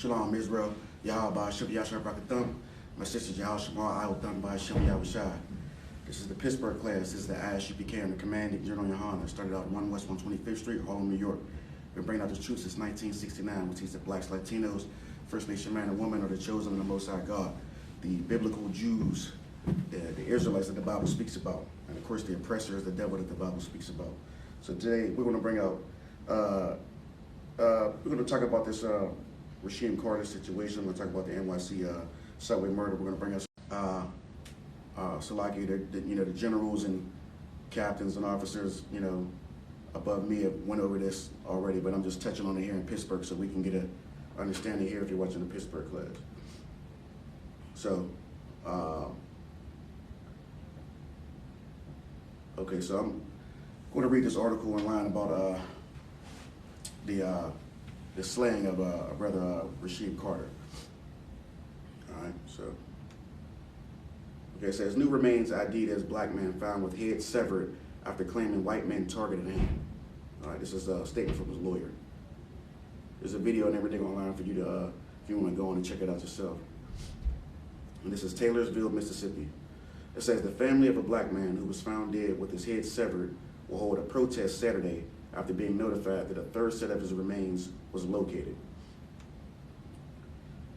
Shalom, Israel. I.S.U.P.K. My sister I.S.U.P.K. This is the Pittsburgh class. This is the I.S.U.P.K. I'm the commanding Gen.YAHANNA. Started out 1 West 125th Street, Harlem, New York. Been bringing out this truth since 1969. We teach that blacks, Latinos, First Nation man and woman are the chosen of the Most High God. The biblical Jews, the Israelites that the Bible speaks about. And of course the oppressor is the devil that the Bible speaks about. So today we're going to bring out, we're going to talk about this Rasheem Carter situation. We're going to talk about the NYC subway murder. We're going to bring us Salaki, the generals and captains and officers, above me have went over this already, but I'm just touching on it here in Pittsburgh so we can get an understanding here if you're watching the Pittsburgh class. So, okay, so I'm going to read this article online about the slaying of brother Rasheem Carter. All right, so. Okay, it says, new remains ID'd as black man found with head severed after claiming white men targeted him. All right, this is a statement from his lawyer. There's a video and everything online for you to, if you want to go on and check it out yourself. And this is Taylorsville, Mississippi. It says, the family of a black man who was found dead with his head severed will hold a protest Saturday after being notified that a third set of his remains was located.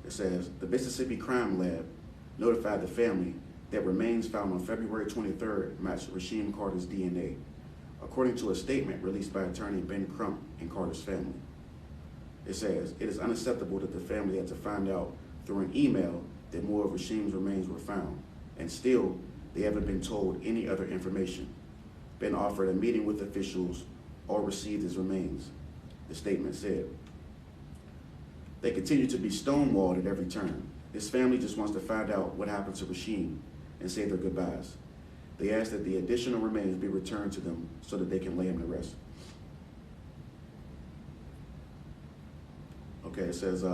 It says, the Mississippi Crime Lab notified the family that remains found on February 23rd matched Rasheem Carter's DNA, according to a statement released by attorney Ben Crump and Carter's family. It says, it is unacceptable that the family had to find out through an email that more of Rasheem's remains were found, and still they haven't been told any other information, been offered a meeting with officials, or received his remains, the statement said. They continue to be stonewalled at every turn. This family just wants to find out what happened to Rasheem and say their goodbyes. They ask that the additional remains be returned to them so that they can lay him to rest. Okay, it says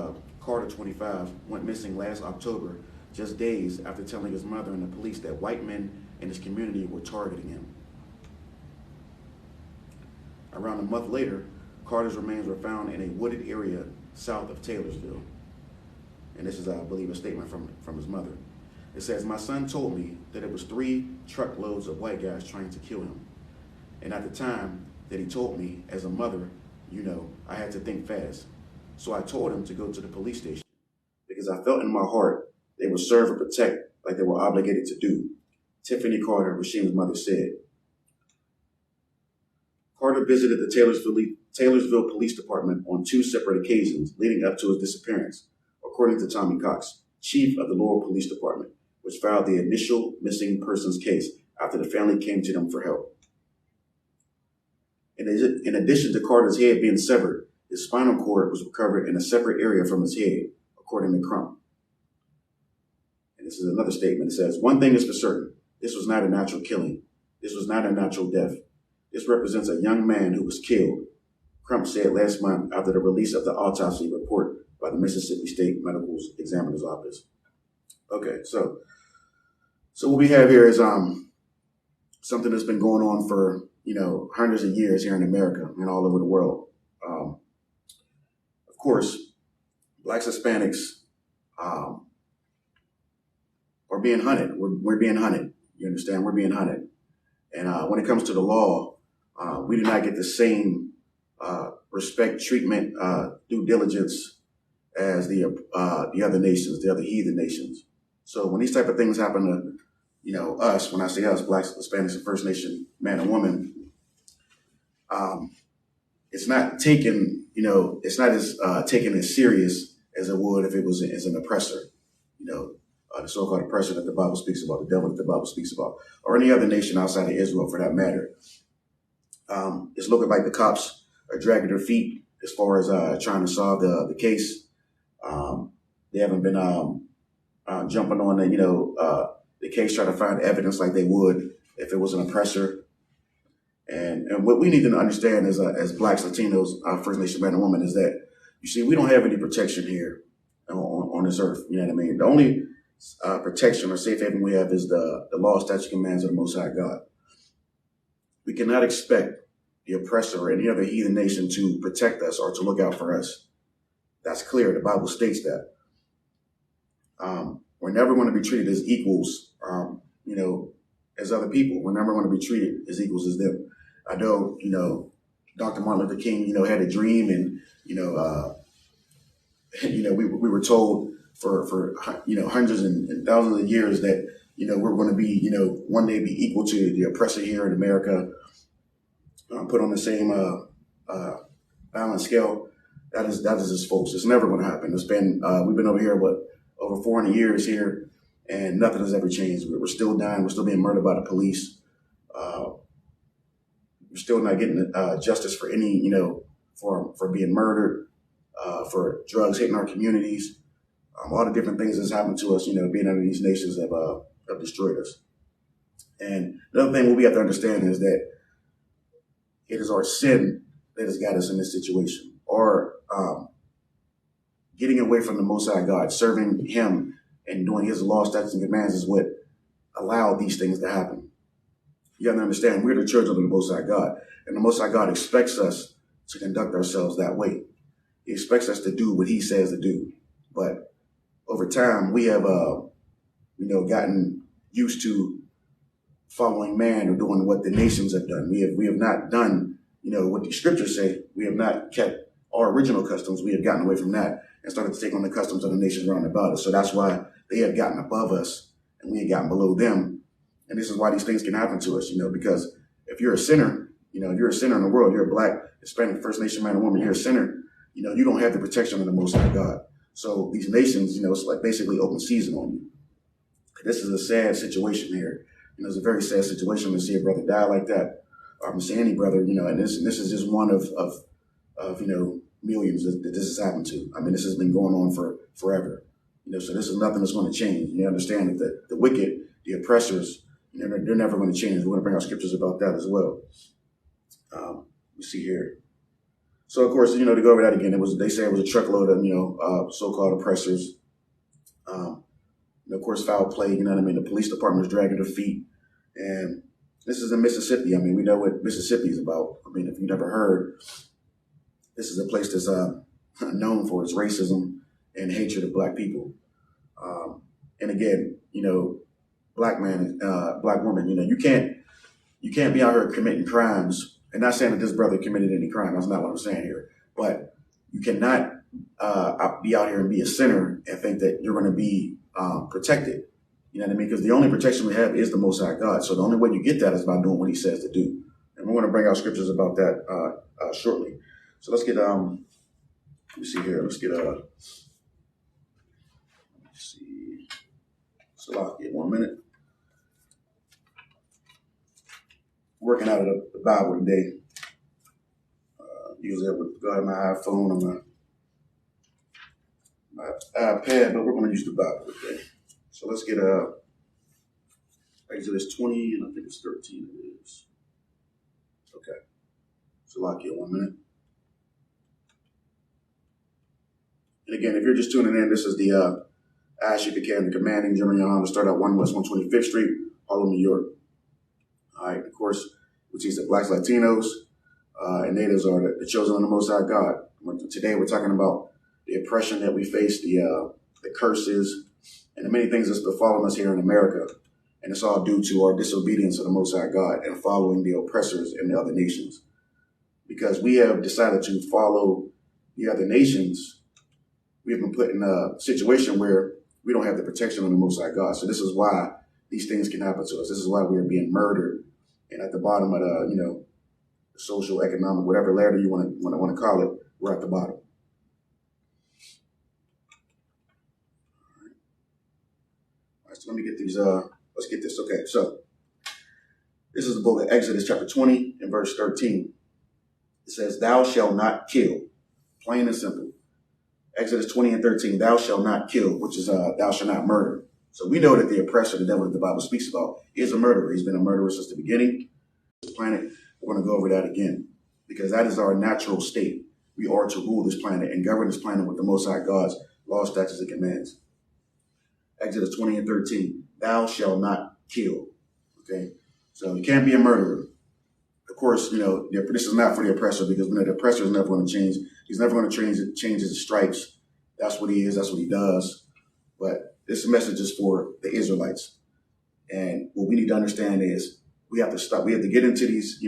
Carter, 25, went missing last October, just days after telling his mother and the police that white men in his community were targeting him. Around a month later, Carter's remains were found in a wooded area south of Taylorsville. And this is, I believe, a statement from his mother. It says, my son told me that it was 3 truckloads of white guys trying to kill him. And at the time that he told me, as a mother, I had to think fast. So I told him to go to the police station because I felt in my heart they would serve and protect like they were obligated to do, Tiffany Carter, Rasheem's mother, said. Carter visited the Taylorsville Police Department on 2 separate occasions leading up to his disappearance, according to Tommy Cox, chief of the Laurel Police Department, which filed the initial missing persons case after the family came to them for help. In addition to Carter's head being severed, his spinal cord was recovered in a separate area from his head, according to Crump. And this is another statement. It says, one thing is for certain, this was not a natural killing. This was not a natural death. This represents a young man who was killed, Crump said last month after the release of the autopsy report by the Mississippi State Medical Examiner's Office. Okay, so what we have here is something that's been going on for hundreds of years here in America and all over the world. Of course, blacks, Hispanics are being hunted. We're being hunted. You understand? We're being hunted. And when it comes to the law, we do not get the same respect, treatment, due diligence as the other nations, the other heathen nations. So when these type of things happen to, us, when I say us, blacks, Hispanics, and First Nation man and woman, it's not taken, it's not as taken as serious as it would if it was as an oppressor, the so-called oppressor that the Bible speaks about, the devil that the Bible speaks about, or any other nation outside of Israel for that matter. It's looking like the cops are dragging their feet as far as trying to solve the case. They haven't been jumping on the case, trying to find evidence like they would if it was an oppressor. And what we need to understand as blacks, Latinos, First Nation man and woman is that, we don't have any protection here on this earth. You know what I mean? The only protection or safe haven we have is the law, statutes, commands of the Most High God. We cannot expect the oppressor or any other heathen nation to protect us or to look out for us. That's clear. The Bible states that. We're never going to be treated as equals, as other people. We're never going to be treated as equals as them. I know, Dr. Martin Luther King, had a dream, and we were told for hundreds and thousands of years that we're going to be one day be equal to the oppressor here in America, put on the same balance scale. That is just false. It's never going to happen. It's been we've been over here over 400 years here, and nothing has ever changed. We're still dying. We're still being murdered by the police. We're still not getting justice for any for being murdered, for drugs hitting our communities. All the different things that's happened to us, being under these nations have destroyed us. And the other thing we have to understand is that it is our sin that has got us in this situation, or getting away from the Most High God, serving Him and doing His law, statutes, and commands is what allowed these things to happen. You have to understand, we're the children of the Most High God, and the Most High God expects us to conduct ourselves that way. He expects us to do what He says to do. But over time, we have, gotten used to following man or doing what the nations have done. We have not done, what the scriptures say. We have not kept our original customs. We have gotten away from that and started to take on the customs of the nations around about us. So that's why they have gotten above us and we have gotten below them. And this is why these things can happen to us, because if you're a sinner, if you're a sinner in the world, you're a Black, Hispanic, First Nation man or woman, you're a sinner, you don't have the protection of the Most High God. So these nations, it's like basically open season on you. This is a sad situation here. It's a very sad situation to see a brother die like that, or to see any brother, and this is just one of millions that this has happened to. I mean, this has been going on for forever. So this is nothing that's going to change. You understand that the wicked, the oppressors, they're never going to change. We're going to bring out scriptures about that as well. We see here. So of course, to go over that again, they say it was a truckload of so-called oppressors. Of course, foul play. The police department was dragging their feet, and this is in Mississippi. I mean, we know what Mississippi is about. I mean, if you've never heard, this is a place that's known for its racism and hatred of Black people. And again, Black man, Black woman, you can't be out here committing crimes. And not saying that this brother committed any crime. That's not what I'm saying here. But you cannot be out here and be a sinner and think that you're going to be protected. You know what I mean? Because the only protection we have is the Most High God. So the only way you get that is by doing what He says to do. And we're going to bring out scriptures about that shortly. So let's get, let me see here. Let's get, so I'll get 1 minute. Working out of the Bible today. Usually I would go ahead my iPhone or my iPad, but we're going to use the Bible today. So let's get Exodus 20, and I think it's 13 it is. Okay. So I'll get 1 minute. And again, if you're just tuning in, this is the I.S.U.P.K. and the Commanding Gen.YAHANNA. Start at 1 West 125th Street, Harlem, New York. All right, of course, we teach that Blacks, Latinos, and Natives are the children of the Most High God. Today we're talking about the oppression that we face, the curses, and the many things that's befallen us here in America. And it's all due to our disobedience to the Most High God and following the oppressors in the other nations. Because we have decided to follow the other nations, we have been put in a situation where we don't have the protection of the Most High God. So this is why these things can happen to us. This is why we are being murdered. And at the bottom of the, social, economic, whatever ladder you want to call it, we're at the bottom. All right, so let me get these, let's get this. Okay, so this is the book of Exodus chapter 20 and verse 13. It says, thou shalt not kill, plain and simple. Exodus 20 and 13, thou shalt not kill, which is thou shalt not murder. So we know that the oppressor, the devil that the Bible speaks about, is a murderer. He's been a murderer since the beginning of this planet. We're going to go over that again because that is our natural state. We are to rule this planet and govern this planet with the Most High God's laws, statutes, and commands. Exodus 20 and 13, thou shalt not kill. Okay, so you can't be a murderer. Of course, this is not for the oppressor because the oppressor is never going to change. He's never going to change his stripes That's what he is. That's what he does. But this message is for the Israelites. And what we need to understand is we have to stop. We have to get into these,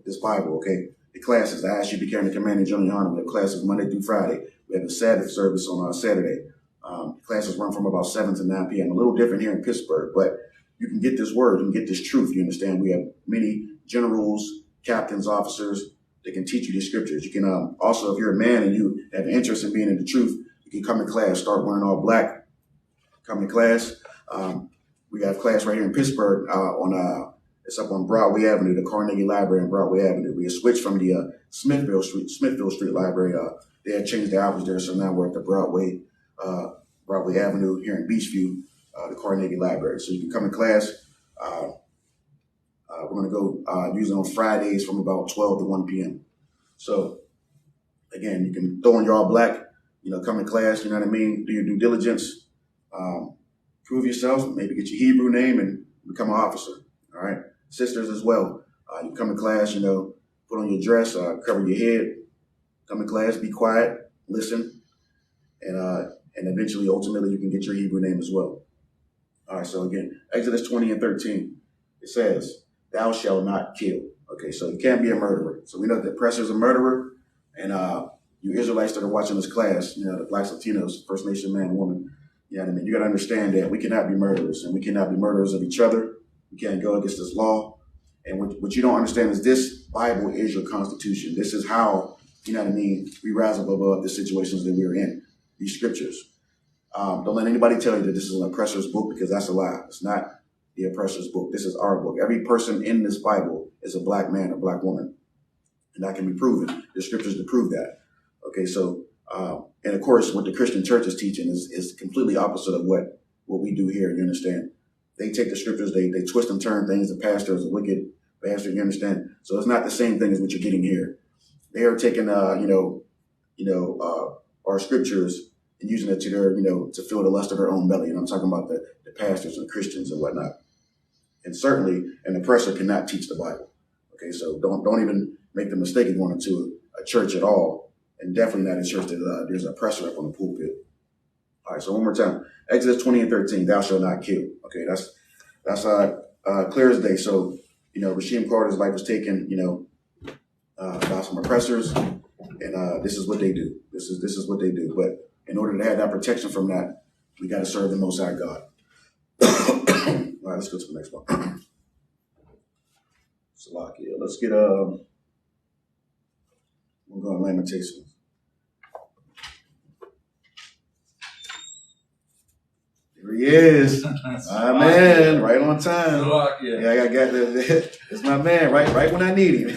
this Bible, okay? The classes, the I.S.U.P.K and the Command of GEN.YAHANNA. We have classes Monday through Friday. We have a Sabbath service on Saturday. Classes run from about 7 to 9 p.m. A little different here in Pittsburgh, but you can get this word, you can get this truth, you understand? We have many generals, captains, officers that can teach you the scriptures. You can also, if you're a man and you have interest in being in the truth, you can come to class, start wearing all black, come to class. We have class right here in Pittsburgh it's up on Broadway Avenue, the Carnegie Library on Broadway Avenue. We have switched from the Smithfield Street Library. They had changed the hours there, so now we're at the Broadway Avenue here in Beachview, the Carnegie Library. So you can come to class. We're going to go usually on Fridays from about 12 to 1 p.m. So again, you can throw on your all black, come to class, you know what I mean? Do your due diligence, prove yourself, maybe get your Hebrew name and become an officer. All right. Sisters as well. You come to class, put on your dress, cover your head, come to class, be quiet, listen, and eventually, ultimately, you can get your Hebrew name as well. All right, so again, Exodus 20 and 13, it says, thou shalt not kill. Okay, so you can't be a murderer. So we know the oppressor is a murderer, and you Israelites that are watching this class, the Blacks, Latinos, First Nation man and woman, you know what I mean? You got to understand that we cannot be murderers, and we cannot be murderers of each other. We can't go against this law. And what you don't understand is this Bible is your constitution. This is how, we rise up above the situations that we're in. These scriptures. Don't let anybody tell you that this is an oppressor's book, because that's a lie. It's not the oppressor's book. This is our book. Every person in this Bible is a black man or black woman. And that can be proven. There's scriptures to prove that. Okay, so, and of course, what the Christian church is teaching is completely opposite of what we do here, you understand? They take the scriptures, they twist and turn things. The pastor is a wicked bastard, you understand? So it's not the same thing as what you're getting here. They are taking, our scriptures and using it to their, to fill the lust of their own belly. And I'm talking about the pastors and Christians and whatnot. And certainly an oppressor cannot teach the Bible. Okay, so don't even make the mistake of going into a church at all, and definitely not a church that there's an oppressor up on the pulpit. All right, so one more time, Exodus 20 and 13, thou shalt not kill. Okay, that's clear as day. So, Rasheem Carter's life was taken, by some oppressors, and this is what they do. This is what they do. But in order to have that protection from that, we got to serve the Most High God. All right, let's go to the next one. Salakia. Let's get we'll go on Lamentations. Here he is. Amen. Right on time. Yeah, I got that. It's my man. Right when I need him.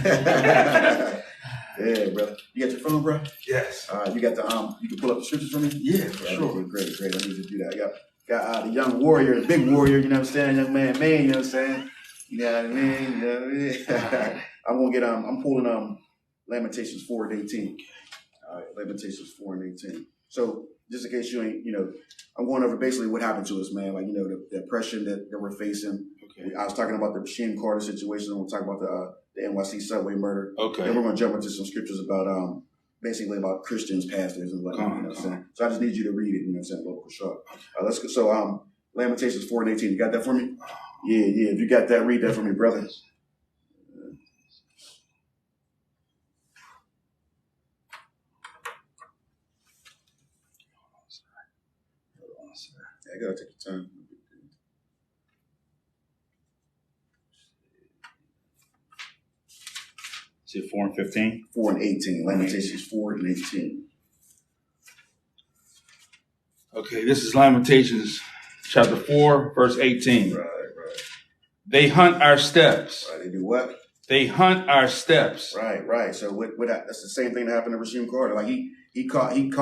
Yeah, brother. You got your phone, bro? Yes. You got the you can pull up the scriptures for me? Yeah, sure. Great. I need you to do that. Got the young warrior, the big warrior, you know what I'm saying? Young man, you know what I'm saying? You know what I mean? I'm gonna get I'm pulling Lamentations 4 and 18. All right, Lamentations 4 and 18. So just in case you ain't, I'm going over basically what happened to us, man. Like, the oppression that we're facing. Okay. I was talking about the Rasheem Carter situation. I'm gonna talk about the NYC subway murder. Okay. Then we're gonna jump into some scriptures about basically about Christians, pastors, and whatnot. You know what I'm saying? So I just need you to read it. You know what I'm saying? Local short. Let's go. So Lamentations 4 and 18. You got that for me? Yeah. If you got that, read that for me, brother. I gotta take the time. Is it 4 and 15? 4 and 18. Lamentations 4 and 18. Okay, this is Lamentations chapter 4, verse 18. Right. They hunt our steps. Right, they do what? They hunt our steps. Right. So what that's the same thing that happened to Rasheem Carter. Like he called he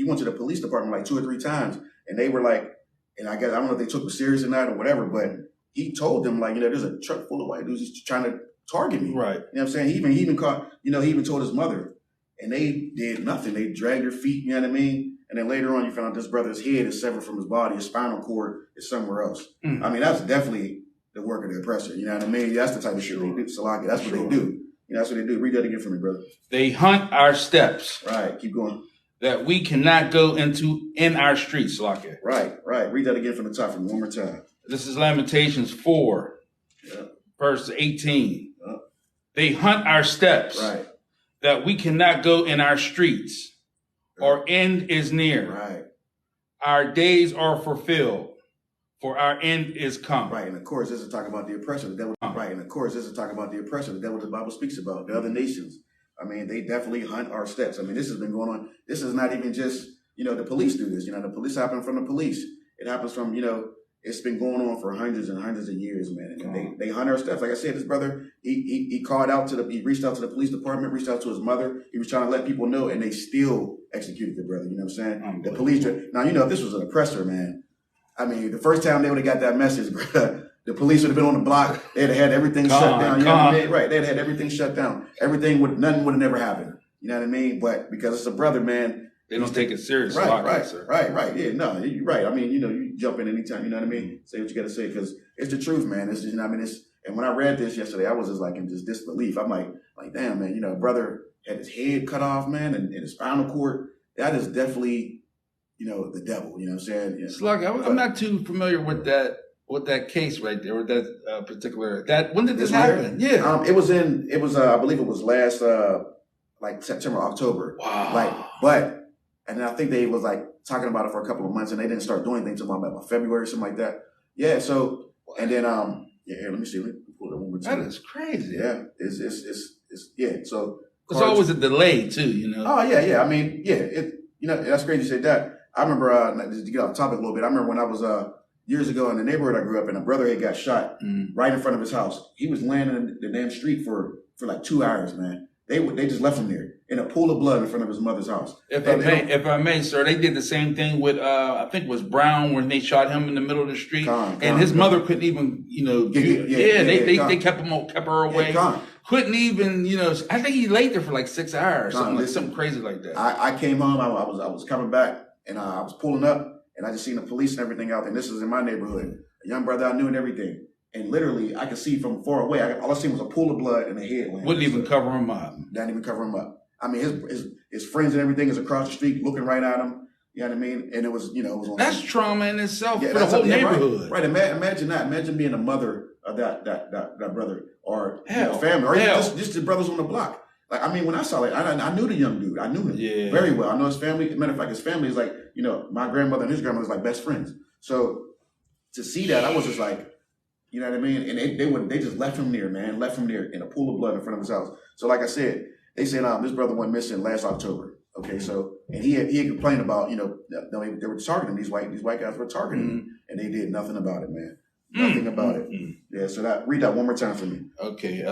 went to the police department like 2 or 3 times, and they were like, and I don't know if they took him serious or not or whatever, but he told them, like, there's a truck full of white dudes just trying to target me. Right. You know what I'm saying? He even caught, he even told his mother, and they did nothing. They dragged their feet, you know what I mean? And then later on, you found out this brother's head is severed from his body. His spinal cord is somewhere else. I mean, that's definitely the work of the oppressor. You know what I mean? That's the type of shit they do. Salaki, that's what they do. That's what they do. Read that again for me, brother. They hunt our steps. Right. Keep going. that we cannot go in our streets, Salakia. Right. Read that again from the top, from one more time. This is Lamentations 4, verse 18. They hunt our steps, right, that we cannot go in our streets. Our end is near. Right. Our days are fulfilled, for our end is come. Right, and of course, this is talking about the oppressor, the devil. Right, and of course, this is talking about the oppressor, the devil the Bible speaks about, the other nations. I mean, they definitely hunt our steps. I mean, this has been going on. This is not even just, the police do this. The police happen from the police. It happens from, it's been going on for hundreds and hundreds of years, man. And they hunt our steps. Like I said, this brother, he called out he reached out to the police department, reached out to his mother. He was trying to let people know, and they still executed the brother. You know what I'm saying? The police. Now, if this was an oppressor, man, I mean, the first time they would have got that message, bro, the police would have been on the block. They'd have had everything shut down. You know what I mean? Right. They'd have had everything shut down. Nothing would have never happened. You know what I mean? But because it's a brother, man. They don't take it serious. Right. Yeah, no, you're right. I mean, you jump in anytime, you know what I mean? Say what you got to say, because it's the truth, man. It's just, and when I read this yesterday, I was just like in just disbelief. I'm like, damn, man, a brother had his head cut off, man, and his spinal cord. That is definitely, the devil, you know what I'm saying? Yeah. Slug, I'm not too familiar with that case right there, with that particular, when did this happen? Yeah. It was I believe it was last, September, October. Wow. And then I think they was talking about it for a couple of months, and they didn't start doing anything until about February or something like that. Yeah. So, and then, here, let me see. Let me pull it one more time. That is crazy. Yeah. It's yeah. So it's always a delay too, Oh yeah. I mean, yeah. That's crazy you said that. I remember, just to get off topic a little bit, I remember when I was years ago in the neighborhood I grew up in, a brother had got shot right in front of his house. He was laying in the damn street for like 2 hours, man. They just left him there in a pool of blood in front of his mother's house. If I may, sir, they did the same thing with I think it was Brown, when they shot him in the middle of the street, and his mother couldn't even, they kept her away. Couldn't even, I think he laid there for like 6 hours, something crazy like that. I came home, I was coming back, and I was pulling up, and I just seen the police and everything out there. And this was in my neighborhood, a young brother I knew and everything. And literally, I could see from far away. All I seen was a pool of blood and a head. Wouldn't even cover him up. Didn't even cover him up. I mean, his friends and everything is across the street looking right at him. You know what I mean? And it was, it was on. That's trauma in itself for the whole neighborhood. Right. Imagine that. Imagine being a mother of that brother, or family, or just the brothers on the block. Like, I mean, when I saw it, I knew the young dude. I knew him very well. I know his family. Matter of fact, his family is like, my grandmother and his grandmother is like best friends. So to see that, I was just like, you know what I mean? And they just left him there, man. Left him there in a pool of blood in front of his house. So like I said, they said this brother went missing last October. Okay, so and he had complained about, they were targeting him. These white guys were targeting him, and they did nothing about it, man. Nothing about it. Yeah. So read that one more time for me. Okay.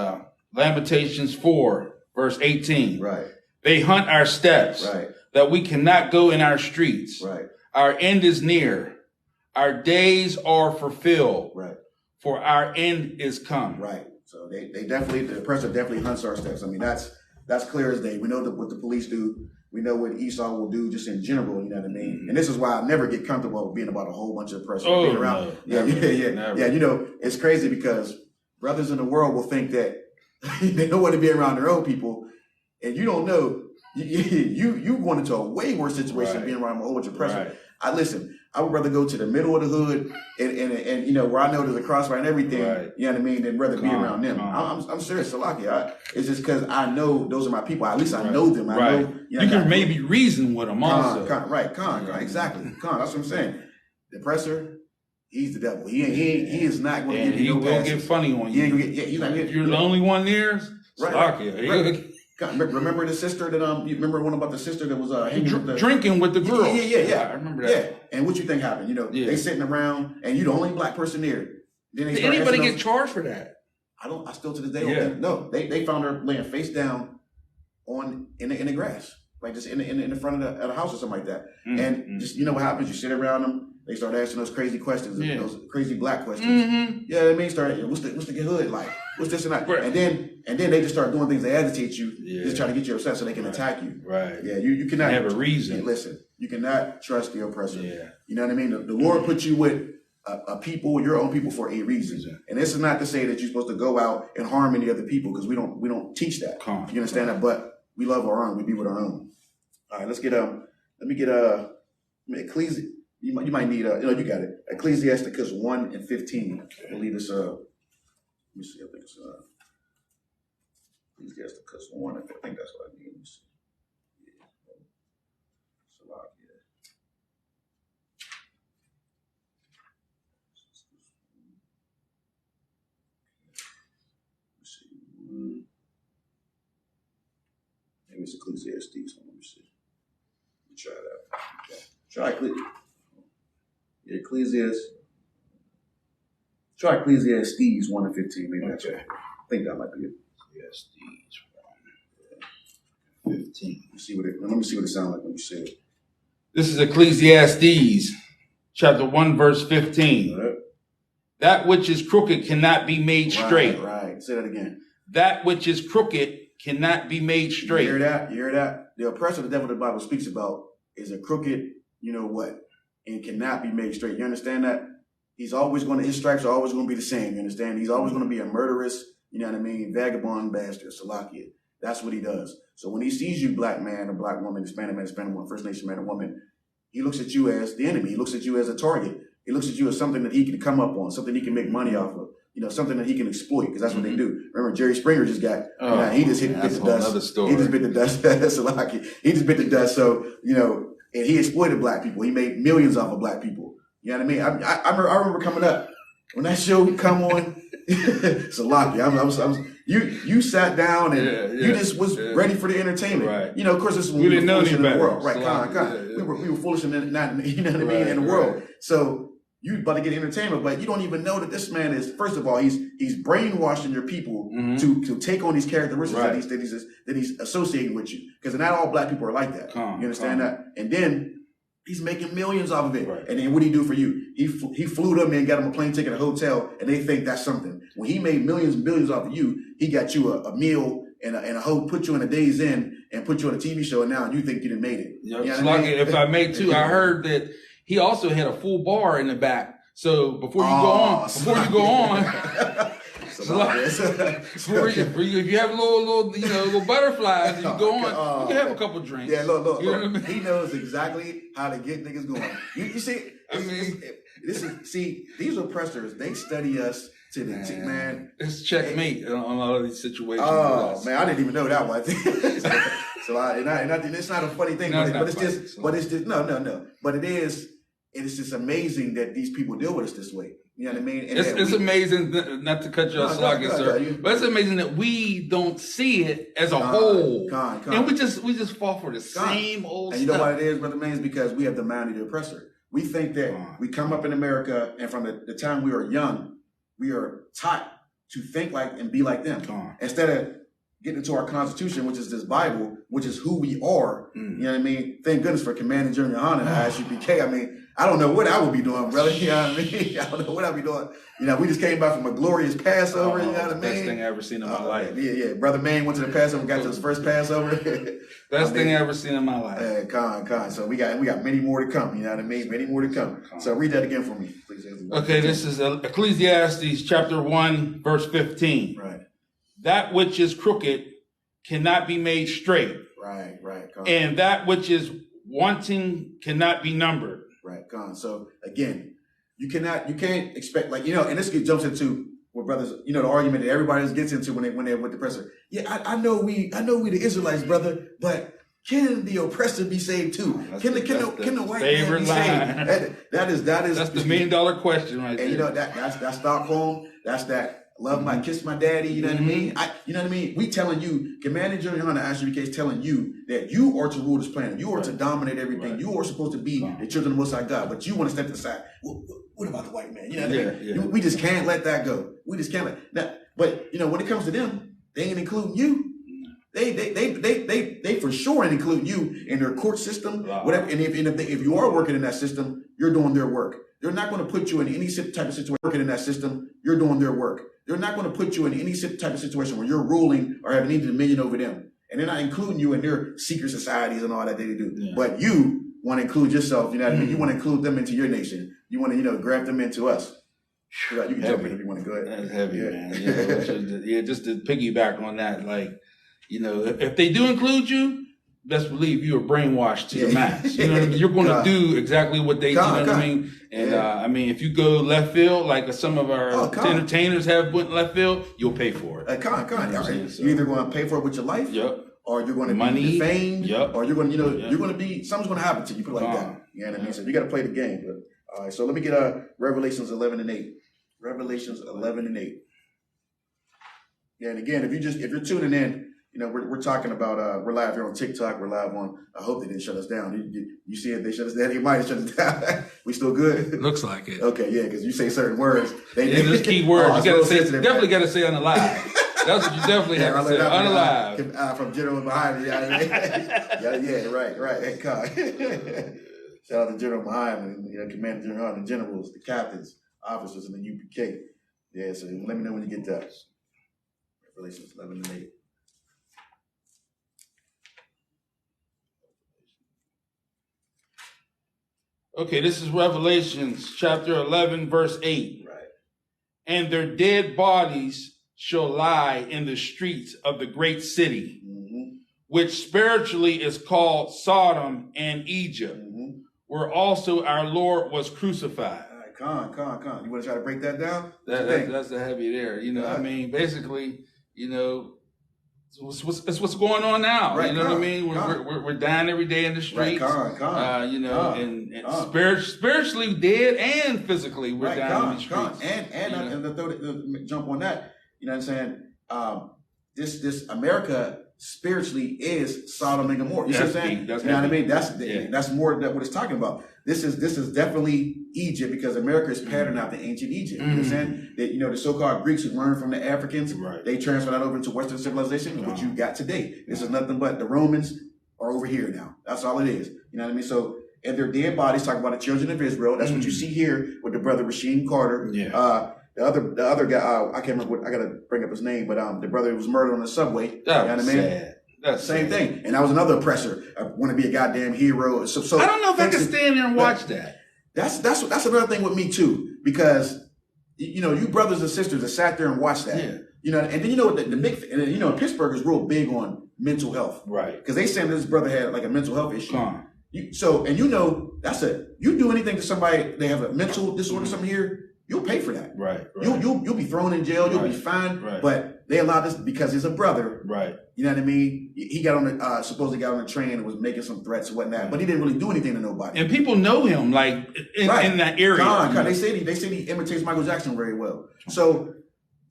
Lamentations 4, verse 18. Right. They hunt our steps. Right. That we cannot go in our streets. Right. Our end is near. Our days are fulfilled. Right. For our end is come. Right. So they definitely, the oppressor definitely hunts our steps. I mean, that's clear as day. We know what the police do. We know what Esau will do just in general, you know what I mean? And this is why I never get comfortable with being about a whole bunch of oppressors being around. No, never. Yeah, it's crazy because brothers in the world will think that they don't want to be around their own people, and you don't know. You going into a way worse situation being around a whole bunch of oppressors. I would rather go to the middle of the hood and where I know there's a crossfire and everything, you know what I mean, than rather be around them. I'm serious, Salaki. It's just because I know those are my people. At least I know them. I know, you can maybe reason with them also. Exactly. That's what I'm saying. The oppressor, he's the devil. He is not going to give you no passes. He will get funny on you. He's not if you're the only one there, Salaki. Remember the sister that you remember one about the sister that was drinking with the girl? Yeah. I remember that. Yeah. And what you think happened? They sitting around and you're the only black person there. Then did anybody get charged for that? I still to this day don't think. No. They found her laying face down in the grass, like just in the front of the house or something like that. And just what happens? You sit around them. They start asking those crazy questions, those crazy black questions. Yeah, I mean, what's the hood like? What's this and that? Right. And then they just start doing things that agitate you, just trying to get you upset so they can attack you. Right. Yeah, you cannot have a reason. Listen, you cannot trust the oppressor. Yeah. You know what I mean? The Lord put you with a people, your own people, for a reason. Exactly. And this is not to say that you're supposed to go out and harm any other people, because we don't teach that. You understand that? But we love our own. We be with our own. All right, let's get let me get Ecclesiastes. You might need you got it. Ecclesiasticus 1:15. Okay. I believe it's let me see. I think it's Ecclesiasticus 1. I think that's what I need. Let me see. Yeah. It's a lot. Yeah. Let's see. Maybe it's Ecclesiastes. Let me see. Let me try that. Okay. Try Ecclesiastes. Yeah, Try Ecclesiastes 1:15. Maybe that's right. I think that might be it. Ecclesiastes 1:15. Let me see what it sounds like when you say it. This is Ecclesiastes chapter 1, verse 15. Right. That which is crooked cannot be made straight. Right. Say that again. That which is crooked cannot be made straight. You hear that? The oppressor the devil the Bible speaks about is a crooked, and cannot be made straight. You understand that? His stripes are always going to be the same. You understand? He's always going to be a murderous, vagabond bastard, Salakia. That's what he does. So when he sees you, black man or black woman, Hispanic man, Hispanic woman, First Nation man or woman, he looks at you as the enemy. He looks at you as a target. He looks at you as something that he can come up on, something he can make money off of, something that he can exploit, because that's what they do. Remember, Jerry Springer just got, he just bit the dust. He just bit the dust. Salakia. He just bit the dust. So, and he exploited black people. He made millions off of black people. You know what I mean? I remember coming up when that show would come on. Salakia. You sat down and you just was ready for the entertainment. Right. Of course, this is when we didn't know any in better. The world. Right, Yeah. We were foolish in in the world. So you about to get entertainment, but you don't even know that this man is. First of all, he's brainwashing your people to take on these characteristics that he's associating with you, because not all black people are like that. You understand that? And then he's making millions off of it. Right. And then what did he do for you? He flew them in, got him a plane ticket, a hotel, and they think that's something. When he made millions and billions off of you, he got you a meal and a whole, put you in a Days Inn and put you on a TV show, and now you think you done made it. You know what I mean? If I may too, I heard that he also had a full bar in the back. So before you go on, if you have little butterflies and you go on, you can have a couple drinks. Yeah, look. You know what I mean? He knows exactly how to get niggas going. You see, these oppressors, they study us to the man. It's checkmate on a lot of these situations. Oh man, I didn't even know that one. So it's not a funny thing, but it's just no. But it is. It's just amazing that these people deal with us this way. You know what I mean? And it's amazing, not to cut you off, sir, but it's amazing that we don't see it as a whole. And we just fall for the same old stuff. And you know what it is, Brother Man? It's because we have the mind of the oppressor. We think that we come up in America, and from the time we are young, we are taught to think like and be like them. Instead of getting into our Constitution, which is this Bible, which is who we are. You know what I mean? Thank goodness for Commanding Gen.YAHANNA, I.S.U.P.K. I mean, I don't know what I would be doing, brother. You know what I mean? I don't know what I'd be doing. We just came back from a glorious Passover. You know what I mean? Best thing I ever seen in my life. Yeah. Brother Man went to the Passover, got to his first Passover. Best thing I ever seen in my life. Con. So we got many more to come. You know what I mean? Many more to come. So read that again for me, please. Okay, this is Ecclesiastes chapter 1, verse 15. Right. That which is crooked cannot be made straight. Right. And that which is wanting cannot be numbered. Right, Con. So again, you can't expect and this jumps into what brothers, the argument that everybody gets into when they're with the oppressor. Yeah, I know we the Israelites, brother, but can the oppressor be saved too? Can the white man be saved? That's the $1 million question right there. And that's Stockholm. That's that. Love my kiss my daddy, you know what I mean? You know what I mean? We telling you, Commanding Gen.YAHANNA, I.S.U.P.K. is telling you that you are to rule this planet. You are to dominate everything. You are supposed to be the children of the Most High God, but you want to step aside. What about the white man? You know what I mean? Yeah. We just can't let that go. We just can't let that. But when it comes to them, they ain't including you. They for sure ain't including you in their court system, whatever. And if you are working in that system, you're doing their work. They're not going to put you in any type of situation working in that system. You're doing their work. They're not going to put you in any type of situation where you're ruling or having any dominion over them. And they're not including you in their secret societies and all that they do. Yeah. But you want to include yourself, you know what I mean? You want to include them into your nation. You want to, grab them into us. You can jump in if you want to go ahead. That's heavy, man. Just to piggyback on that, if they do include you, best believe you are brainwashed to the max. You know what I mean? You're going to do exactly what they, you know what I mean? And I mean, if you go left field, like some of our entertainers have went left field, you'll pay for it. You're either going to pay for it with your life, or you're going to be defamed, or you're going to, you're going to be, something's going to happen to you. Put it like that. You know what I mean? So you got to play the game. But, all right, so let me get Revelations 11:8. Revelations 11:8. Yeah, and again, if you're tuning in, you know, we're talking about, we're live here on TikTok. We're live on, I hope they didn't shut us down. You see it, they shut us down. They might have shut us down. We still good? Looks like it. Okay, yeah, because you say certain words. There's key words. You gotta say, definitely got to say on the live. That's what you definitely have to say on the live. From General behind me. You know what I mean? yeah, right. Hey, God. Shout out to General Muhammad, you know, Commander General, the generals, the captains, officers in the UPK. Yeah, so let me know when you get that. Revelations 11:8. Okay, this is Revelations chapter 11, verse 8. Right. And their dead bodies shall lie in the streets of the great city, which spiritually is called Sodom and Egypt, where also our Lord was crucified. All right, con. You want to try to break that down? That's the heavy there. You know, I mean, basically, you know, it's what's going on now. Right, you know what I mean? We're dying every day in the streets. Right, you know, and spiritually dead and physically we're dying in the streets. And to jump on that, you know what I'm saying? This America spiritually is Sodom and Gomorrah. You see what I'm saying? You know what I mean? That's more what it's talking about. This is definitely Egypt, because America is patterned after ancient Egypt. You know what I'm saying? That, you know, the so-called Greeks who learned from the Africans, they transferred that over into Western civilization, what you got today. This is nothing but the Romans are over here now. That's all it is. You know what I mean? So, and their dead bodies, talking about the children of Israel. That's what you see here with the brother Rasheem Carter. The other guy, I can't remember I gotta bring up his name, but the brother who was murdered on the subway. You know what I mean? Sad. That's same thing. And that was another oppressor. I want to be a goddamn hero. So I don't know if I can stand there and watch that. That's another thing with me too, because you know, you brothers and sisters that sat there and watched that. Yeah. You know, and then you know the big, and you know, Pittsburgh is real big on mental health, right? Because they saying this brother had like a mental health issue. And you know, you do anything to somebody, they have a mental disorder, something here, you'll pay for that. Right. You'll be thrown in jail, you'll be fined. Right. But they allowed this because he's a brother. Right. You know what I mean? He got on the supposedly got on the train and was making some threats and whatnot, but he didn't really do anything to nobody. And people know him like in that area. They say he imitates Michael Jackson very well. So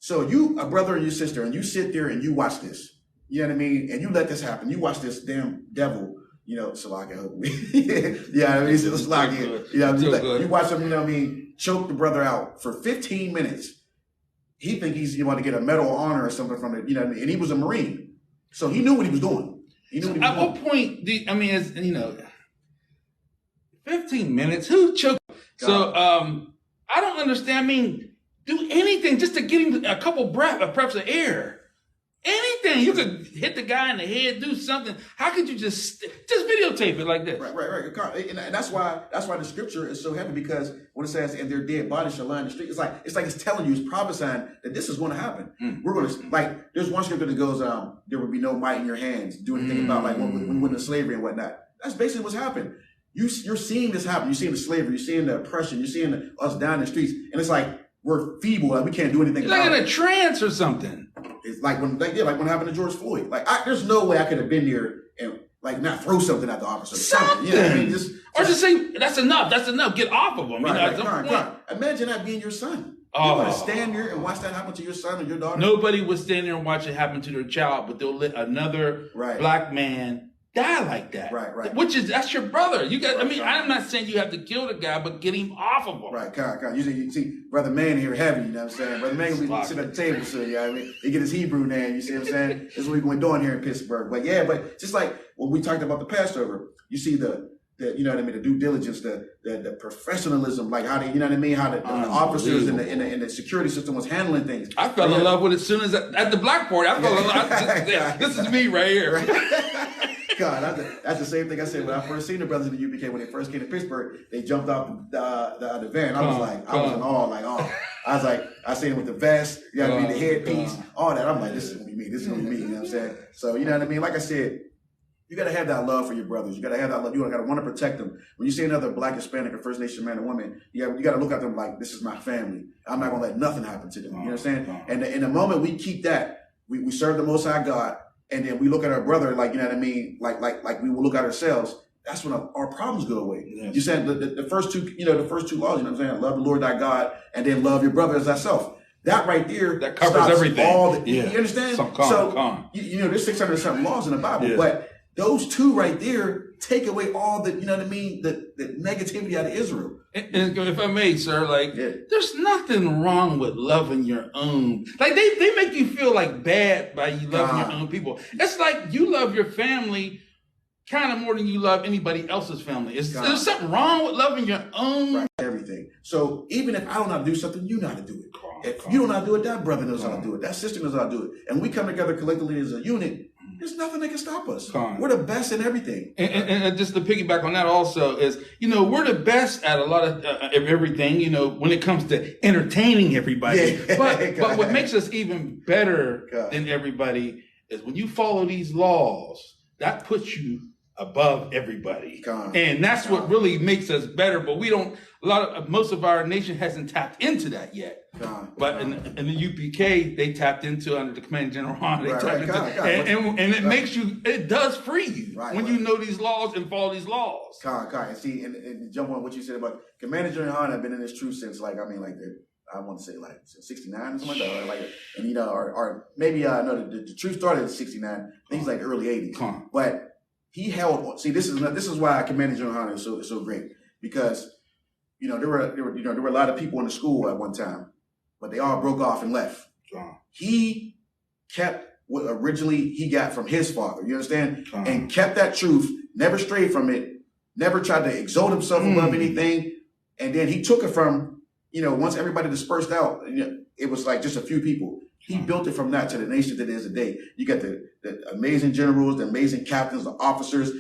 you, a brother and your sister, and you sit there and you watch this. You know what I mean? And you let this happen. You watch this damn devil. You know, so I can help me. Yeah, I mean, it's like, you know, you watch him, you know what I mean, choke the brother out for 15 minutes. He think he's, you want to get a Medal of Honor or something from it, you know what I mean? And he was a Marine. So he knew what he was doing. At what point, you know, 15 minutes, who choked? So, I don't understand. I mean, do anything just to get him a couple breaths of air. Anything. You could hit the guy in the head, do something. How could you just videotape it like this? Right. And that's why the scripture is so heavy, because when it says, and their dead bodies shall lie in the street, it's like it's telling you, it's prophesying that this is going to happen. We're going to, like, there's one scripture that goes, there would be no might in your hands, do anything about, like, when we went into slavery and whatnot. That's basically what's happened. You're seeing this happen. You're seeing the slavery, you're seeing the oppression, you're seeing us down in the streets, and it's like, we're feeble, like we can't do anything about it. Like in a trance or something. It's like when happened to George Floyd. Like, there's no way I could have been there and like not throw something at the officer. Something. You know what I mean? Or just say, that's enough. Get off of him. Imagine that being your son. You want to stand there and watch that happen to your son or your daughter? Nobody would stand there and watch it happen to their child, but they'll let another black man die like that. Right. That's your brother. I'm not saying you have to kill the guy, but get him off of him. Right, you see Brother Man here heavy, you know what I'm saying? Brother Man will be sitting at the table, so you know what I mean? He get his Hebrew name, you see what I'm saying? This is what we're doing here in Pittsburgh. But just like when we talked about the Passover, you see the you know what I mean, the due diligence, the professionalism, like how you know what I mean, how the officers and the security system was handling things. I fell in love with it as soon as at the Black Party. I fell in love. This is me right here. God, that's the same thing I said when I first seen the brothers in the UPK when they first came to Pittsburgh. They jumped off the van. I was in awe, I was like, I seen them with the vest, you know what I mean, the headpiece, all that. I'm like, this is gonna be me. You know what I'm saying? So you know what I mean. Like I said, You got to have that love for your brothers. You got to have that love. You got to want to protect them. When you see another Black, Hispanic, or First Nation man or woman, you got to look at them like, this is my family. I'm not going to let nothing happen to them. You know what I'm saying? And in the moment we keep that, we serve the Most High God, and then we look at our brother like, you know what I mean? Like we will look at ourselves. That's when our problems go away. Yes. You said the first two, the first two laws, you know what I'm saying? Love the Lord thy God, and then love your brother as thyself. That right there, that covers everything. You understand? There's 600 something laws in the Bible, but those two right there take away all the, the negativity out of Israel. And if I may, sir, there's nothing wrong with loving your own. Like they make you feel like bad by you loving your own people. It's like you love your family kind of more than you love anybody else's family. There's something wrong with loving your own. Right. Everything. So even if I don't know how to do something, you know how to do it. If you don't know how to do it, that brother knows how to do it. That sister knows how to do it. And we come together collectively as a unit. There's nothing that can stop us. We're the best in everything. And just to piggyback on that also is, we're the best at a lot of everything, when it comes to entertaining everybody. Yeah. But what makes us even better than everybody is when you follow these laws, that puts you above everybody. And that's what really makes us better. But we don't, most of our nation hasn't tapped into that yet. But in the UPK, they tapped into under the Command General and it makes you, it does free you when you know these laws and follow these laws. And see, and jump on what you said about Commander General have been in this truth since I want to say since 69 or something like that. And or maybe the truth started in 69. I think it's like early 80s. But he held on. See, this is why Commander General is so great, because there were a lot of people in the school at one time, but they all broke off and left. He kept what originally he got from his father, you understand, and kept that truth, never strayed from it, never tried to exalt himself above anything, and then he took it from once everybody dispersed out, it was like just a few people. He built it from that to the nation that it is today. You got the amazing generals, the amazing captains, the officers.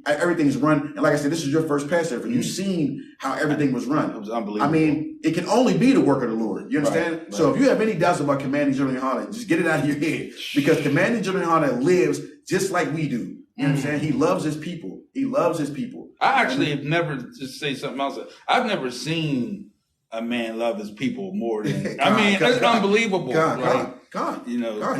Everything's run. And like I said, this is your first pastor. You've seen how everything was run. It was unbelievable. I mean, it can only be the work of the Lord. You understand? Right. So if you have any doubts about Commanding General Yohanna, just get it out of your head. Because Commanding General Yohanna lives just like we do. You know what I'm saying? He loves his people. He loves his people. I actually have never, just say something else, I've never seen a man love his people more than, it's unbelievable. He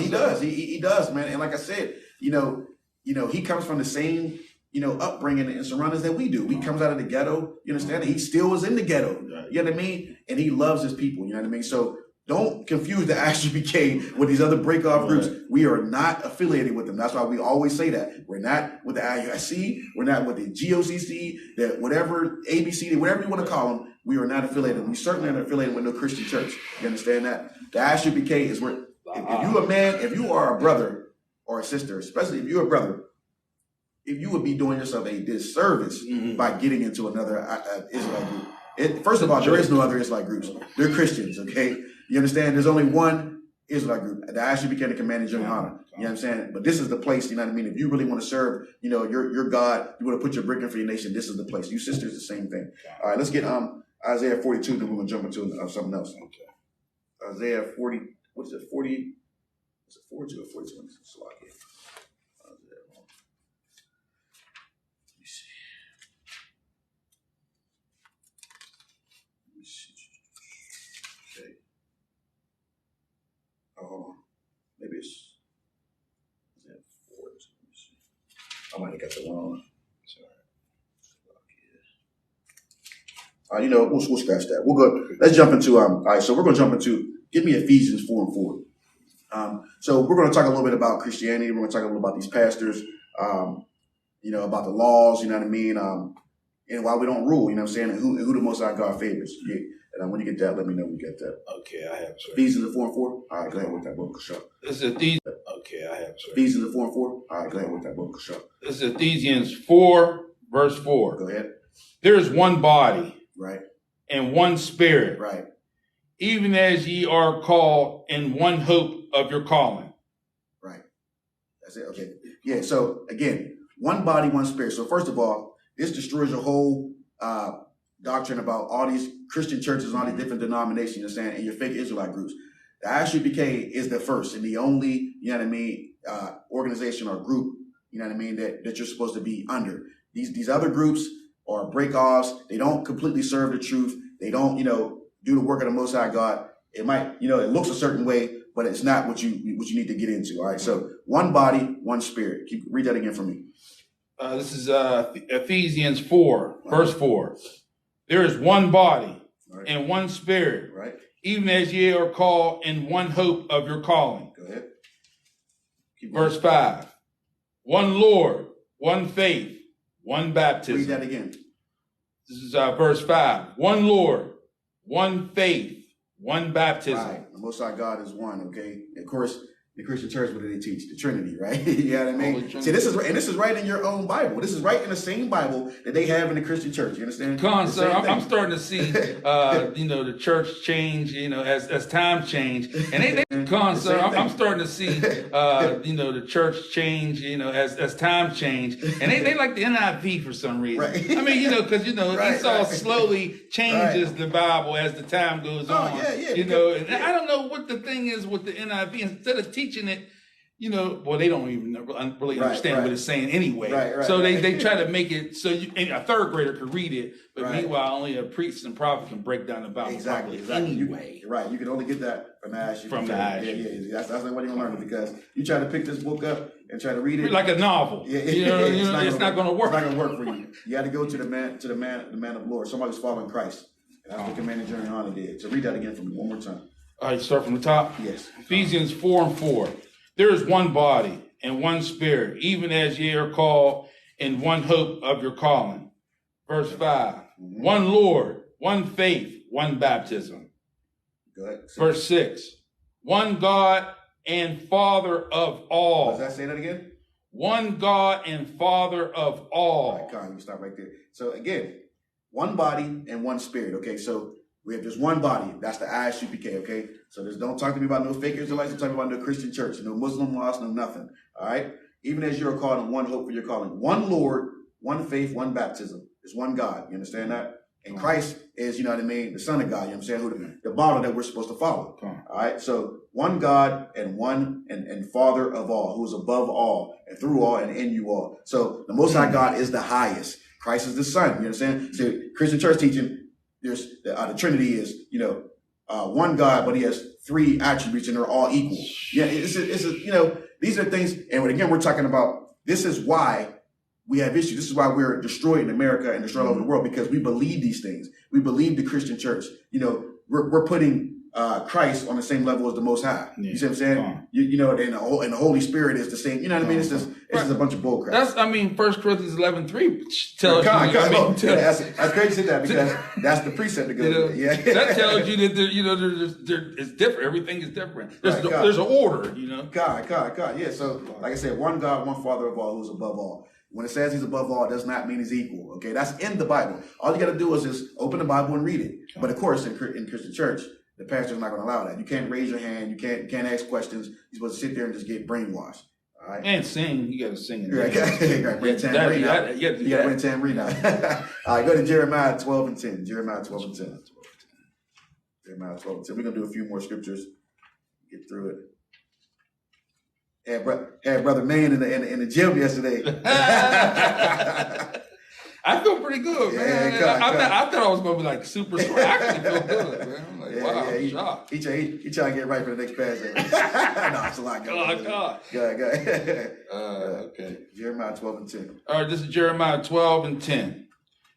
does. He does, man. And like I said, he comes from the same, upbringing and surroundings that we do. He comes out of the ghetto, you understand? He still was in the ghetto, you know what I mean? And he loves his people, you know what I mean? So don't confuse the I.S.U.P.K with these other break-off groups. We are not affiliated with them. That's why we always say that. We're not with the IUIC. We're not with the GOCC, that whatever ABC, whatever you want to call them, we are not affiliated. We certainly are not affiliated with no Christian church. You understand that? The I.S.U.P.K is where, if you're a man, if you are a brother or a sister, especially if you're a brother, if you would be doing yourself a disservice by getting into another Israelite group. First of all, there is no other Israelite groups. They're Christians, okay? You understand? There's only one Israelite group. The I.S.U.P.K, the Commanding General Yohanna. You know what I'm saying? But this is the place, you know what I mean? If you really want to serve, your God, you want to put your brick in for your nation, this is the place. You sisters, the same thing. All right, let's get Isaiah 42, then we're going to jump into something else. Okay. Isaiah 40, what is it, 40? Is it 42 or 42? Let me see. Okay. Oh, hold on. Maybe it's Isaiah 42. Let me see. I might have got the wrong. We'll scratch that. We'll go. Let's jump into all right. So we're going to jump into. Give me Ephesians 4:4. So we're going to talk a little bit about Christianity. We're going to talk a little about these pastors. About the laws. You know what I mean. And why we don't rule. You know what I'm saying. And who the Most High God favors. Yeah. And when you get that, let me know when you get that. Okay, I have. Sir. Ephesians 4:4. All right, go ahead with that book. Sure. This is Ephesians. Okay, I have. Sir. Ephesians 4:4. All right, go ahead with that book. Sure. This is Ephesians 4, verse 4. Go ahead. There is one body. Right. And one spirit. Right. Even as ye are called in one hope of your calling. Right. That's it. Okay. Yeah. So again, one body, one spirit. So first of all, this destroys your whole doctrine about all these Christian churches and all these different denominations, you understand, and your fake Israelite groups. The I.S.U.P.K is the first and the only, organization or group, you know what I mean, that you're supposed to be under. These other groups are break-offs. They don't completely serve the truth. They don't, do the work of the Most High God. It might, it looks a certain way, but it's not what you need to get into. All right. So one body, one spirit. Read that again for me. This is Ephesians 4, verse 4. There is one body and one spirit, even as ye are called in one hope of your calling. Go ahead. Verse 5. One Lord, one faith, one baptism. Read that again. This is verse 5. One Lord, one faith, one baptism. Right. The Most High God is one, okay? Of course, the Christian church, what do they teach? The Trinity, right? You know what I mean? See, this is right in your own Bible. This is right in the same Bible that they have in the Christian church. You understand? Sir, I'm starting to see, the church change, as times change. And sir, I'm starting to see, the church change, as times change. And they like the NIV for some reason. Right. I mean, because, Esau slowly changes the Bible as the time goes on. Yeah. And I don't know what the thing is with the NIV. Instead of teaching it, they don't even really understand what it's saying anyway. So they try to make it so a third grader could read it, but meanwhile only a priest and prophet can break down the Bible. Exactly. Anyway. You can only get that from the ISUPK. ISUPK. That's what you're learning, because you try to pick this book up and try to read it like a novel. It's not going to work. It's not going to work for you. You got to go to the man of the Lord. Somebody's following Christ. And that's what Commander GEN.YAHANNA did. So read that again for me one more time. All right, start from the top. Yes. Ephesians 4:4. There is one body and one spirit, even as ye are called in one hope of your calling. Verse 5. One Lord, one faith, one baptism. Go ahead. Verse 6. One God and Father of all. Does that say that again? One God and Father of all. All right, Con, you stop right there. So again, one body and one spirit. Okay, so we have just one body. That's the ISUPK, okay? So don't talk to me about no fake Israelites. Don't talk about no Christian church, no Muslim mosque, no nothing, all right? Even as you're called in one hope for your calling. One Lord, one faith, one baptism. There's one God. You understand that? And Christ is, the Son of God. You know what I'm saying? Who the model that we're supposed to follow. All right? So one God and one and Father of all, who is above all and through all and in you all. So the Most High God is the highest. Christ is the Son. You understand? So Christian church teaching, there's the Trinity is, one God, but he has three attributes and they're all equal. Yeah, these are things. And again, we're talking about, this is why we have issues. This is why we're destroyed in America and destroyed all over the world, because we believe these things. We believe the Christian church. We're putting Christ on the same level as the Most High. Yeah. You see what I'm saying? And the Holy Spirit is the same. You know what I mean? It's just a bunch of bull crap. That's 1 Corinthians 11:3 tells you. That's crazy to say that, because that's the precept that goes with it. Yeah. That tells you that it's different. Everything is different. There's an order. God. Yeah. So like I said, one God, one Father of all, who's above all. When it says he's above all, it does not mean he's equal. Okay, that's in the Bible. All you got to do is just open the Bible and read it. But of course, in Christian church, the pastor's not going to allow that. You can't raise your hand. You can't ask questions. You're supposed to sit there and just get brainwashed. All right. And sing. You got to sing. You got to bring tambourine out. You got to bring tambourine out. All right, go to Jeremiah 12:10. Jeremiah 12:10. Jeremiah 12:10. We're going to do a few more scriptures. Get through it. Had Brother Man in the gym yesterday. I feel pretty good, man. I thought I was going to be like super strong. I actually feel good, man. I'm like, wow, I'm shocked. He trying to get right for the next pass. No, it's a lot going on. God. Go ahead. Okay. Jeremiah 12:10. All right, this is Jeremiah 12:10.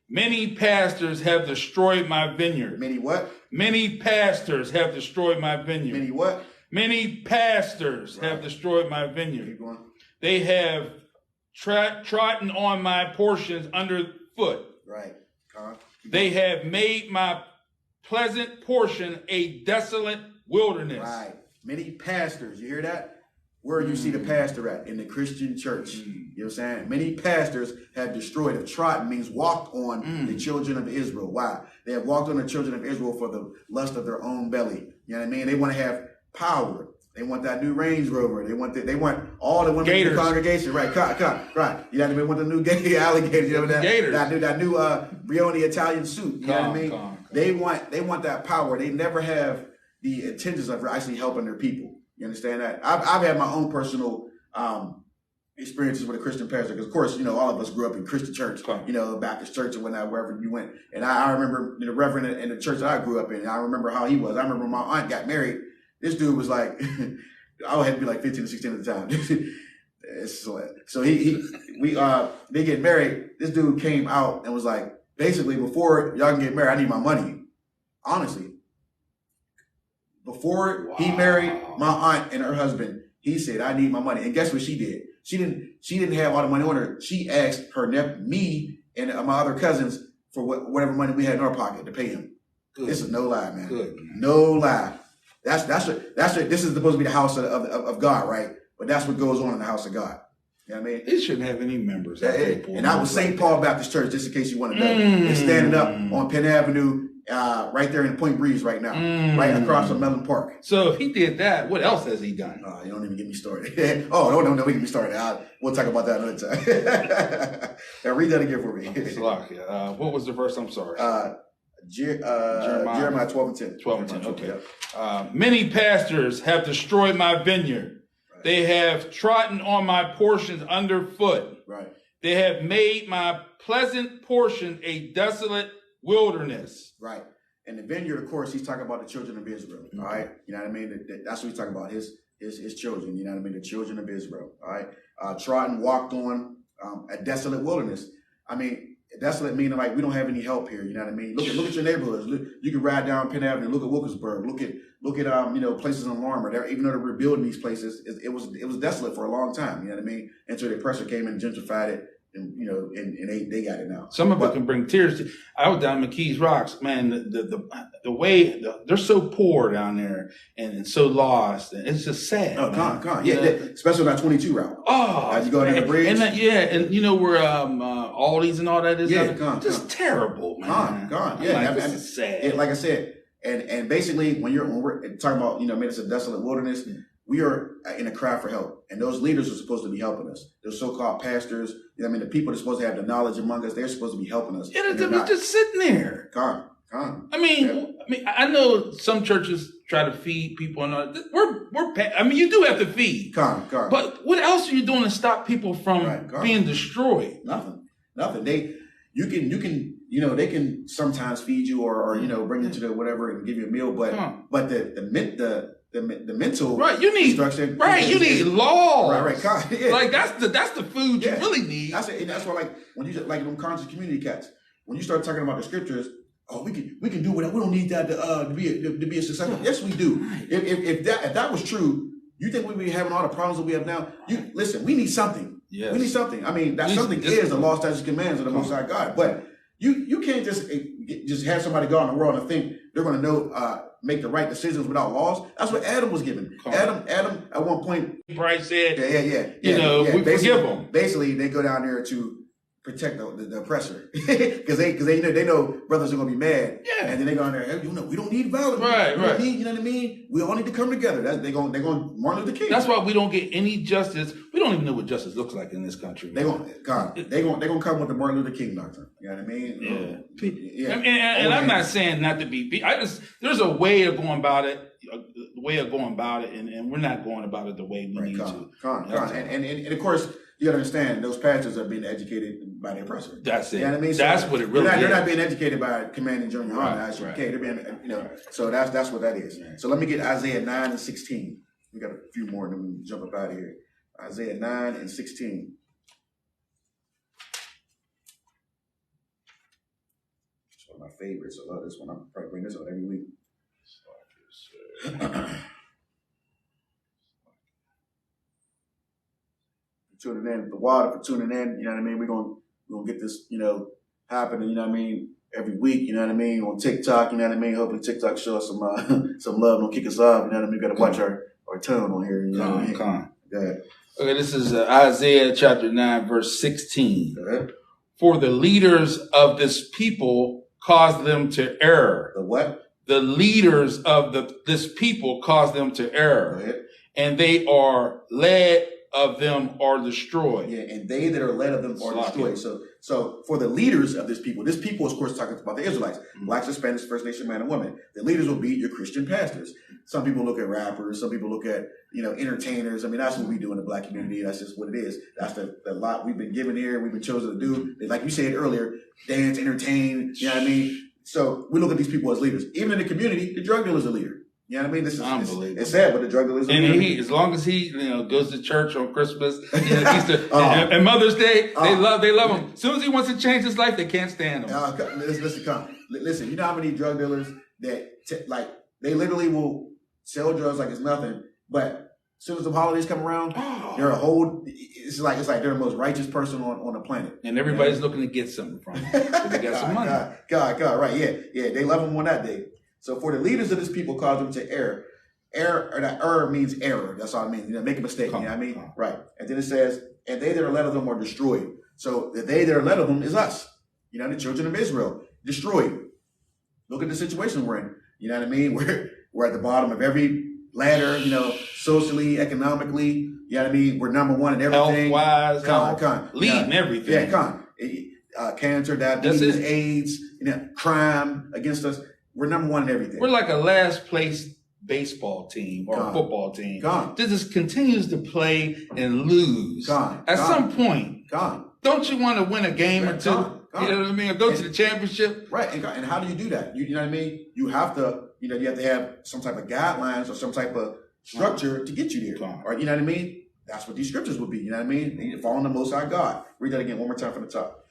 Many pastors have destroyed my vineyard. Many what? Many pastors have destroyed my vineyard. Many what? Many pastors have destroyed my vineyard. Keep going. They have trodden on my portions underfoot. Right. They have made my pleasant portion a desolate wilderness. Right. Many pastors, you hear that? Where you see the pastor at? In the Christian church. You know what I'm saying? Many pastors have destroyed. Have trodden means walked on the children of Israel. Why? They have walked on the children of Israel for the lust of their own belly. You know what I mean? They want to have power. They want that new Range Rover. They want all the women in the congregation. Right, right. You know what I mean? They want the new gay alligators. You know that new Brioni Italian suit. You know what I mean? They want that power. They never have the intentions of actually helping their people. You understand that? I've had my own personal experiences with a Christian pastor, because of course, all of us grew up in Christian church, Baptist church or whatnot, wherever you went. And I remember the reverend in the church that I grew up in, and I remember how he was. I remember my aunt got married. This dude was like, I had to be like 15 or 16 at the time. So they get married. This dude came out and was like, basically, before y'all can get married, I need my money. Honestly, before he married my aunt and her husband, he said, I need my money. And guess what she did? She didn't have all the money on her. She asked me and my other cousins for whatever money we had in our pocket to pay him. Good. This is no lie, man. Good, man. No lie. That's what this is supposed to be the house of God, right? But that's what goes on in the house of God. You know what I mean? It shouldn't have any members. And that was St. Paul Baptist Church, just in case you want to know. It's standing up on Penn Avenue, right there in Point Breeze right now, right across from Mellon Park. So if he did that, what else has he done? You don't even get me started. Oh, no, we get me started. We'll talk about that another time. Now read that again for me. What was the verse? I'm sorry. Jeremiah 12 and 10. 12 and 10, okay. Many pastors have destroyed my vineyard. Right. They have trodden on my portions underfoot. Right. They have made my pleasant portion a desolate wilderness. Right. And the vineyard, of course, he's talking about the children of Israel. All right. You know what I mean? That's what he's talking about. His children. You know what I mean? The children of Israel. All right. Trodden, walked on a desolate wilderness. I mean, desolate meaning like we don't have any help here. You know what I mean? Look at your neighborhoods. You can ride down Penn Avenue. Look at Wilkinsburg. Look at places in Larmer. Even though they're rebuilding these places, it was desolate for a long time. You know what I mean? Until the oppressor came and gentrified it. And they got it now. Some of it can bring tears. I was down McKees Rocks, man. The way they're so poor down there and so lost, and it's just sad. Oh, con. Yeah, especially on that 22 route. Oh, as you go down the bridge, and where Aldi's and all that is. Just terrible, man. Con. Yeah, this is sad. Like I said, and basically when we're talking about made us a desolate wilderness. We are in a cry for help, and those leaders are supposed to be helping us. Those so-called pastors, the people that are supposed to have the knowledge among us, they're supposed to be helping us. Yeah, they're just sitting there. Con. I know some churches try to feed people, and you do have to feed. Con. But what else are you doing to stop people from being destroyed? Nothing. They can sometimes feed you or bring you to the whatever and give you a meal, but the mental you need instruction. You need law. Right. Yeah. Like that's the food you really need. That's why when you like them conscious community cats, when you start talking about the scriptures, we can do whatever. We don't need that to be a successful. Yes, we do. Right. If that was true, you think we'd be having all the problems that we have now? Listen, we need something. Yes. We need something. I mean, that something is the law, statutes, commands of the Most High God. But you can't just have somebody go out in the world and think they're going to know. Make the right decisions without laws. That's what Adam was given. Adam at one point. Christ said, we forgive them. Basically, they go down there to protect the oppressor because they know brothers are going to be mad. Yeah. And then they go down there, hey, we don't need violence. Right. You know what I mean? We all need to come together. They're going Martin Luther King. That's why we don't get any justice. We don't even know what justice looks like in this country. They're going to come with the Martin Luther King doctrine. You know what I mean? Yeah. And I'm not saying not to be. There's a way of going about it. And we're not going about it the way we need to. And of course, you got to understand those pastors are being educated by the oppressor. That's it. You know what I mean? That's what it really is. They're not being educated by commanding Gen.YAHANNA, I.S.U.P.K. They're being, so that's what that is. Right. So let me get Isaiah 9 and 16. We got a few more, and then we jump up out of here. Isaiah 9 and 16. It's one of my favorites. I love this one. I'm probably bring this out every week. Tuning in, the water for tuning in, you know what I mean? We're gonna get this, happening, you know what I mean, every week, you know what I mean, on TikTok, you know what I mean? Hopefully TikTok show us some love, don't kick us off, you know what I mean? We gotta watch our tone on here, you know what I mean? Go ahead. Okay, this is Isaiah chapter 9, verse 16. Go ahead. For the leaders of this people cause them to err. The what? The leaders of this people cause them to err. Go ahead. And they are led of them are destroyed. Yeah, and they that are led of them are destroyed. So for the leaders of this people, of course, talking about the Israelites, blacks, Hispanics, First Nation man and woman. The leaders will be your Christian pastors. some people look at rappers, some people look at, entertainers. I mean, that's what we do in the Black community. That's just what it is. That's the lot we've been given here. We've been chosen to do. Like you said earlier, dance, entertain. You know what I mean? So we look at these people as leaders. Even in the community, the drug dealer's a leader. You know what I mean? This is unbelievable. It's sad, but the drug dealer's a leader. As long as he goes to church on Christmas, Easter, and Mother's Day, they love him. As soon as he wants to change his life, they can't stand him. Listen, you know how many drug dealers that they literally will sell drugs like it's nothing, but as soon as the holidays come around, they're it's like they're the most righteous person on the planet. And everybody's looking to get something from them. They got some money. God, right. Yeah, they love them on that day. So for the leaders of this people, cause them to err. Error means error. That's all it means. Make a mistake. You know what I mean? Right. And then it says, and they that are led of them are destroyed. So the they that are led of them is us. The children of Israel. Destroyed. Look at the situation we're in. You know what I mean? We're at the bottom of every ladder, socially, economically. You know what I mean? We're number one in everything. Health-wise, leading everything. Yeah, cancer, diabetes, AIDS, crime against us. We're number one in everything. We're like a last place baseball team or football team. This just continues to play and lose. At some point, don't you want to win a game or two? You know what I mean? Or go to the championship? Right. And how do you do that? You know what I mean? You have to, you have to have some type of guidelines or some type of structure to get you there. Or, you know what I mean? That's what these scriptures would be. You know what I mean? They need to follow the Most High God. Read that again one more time from the top.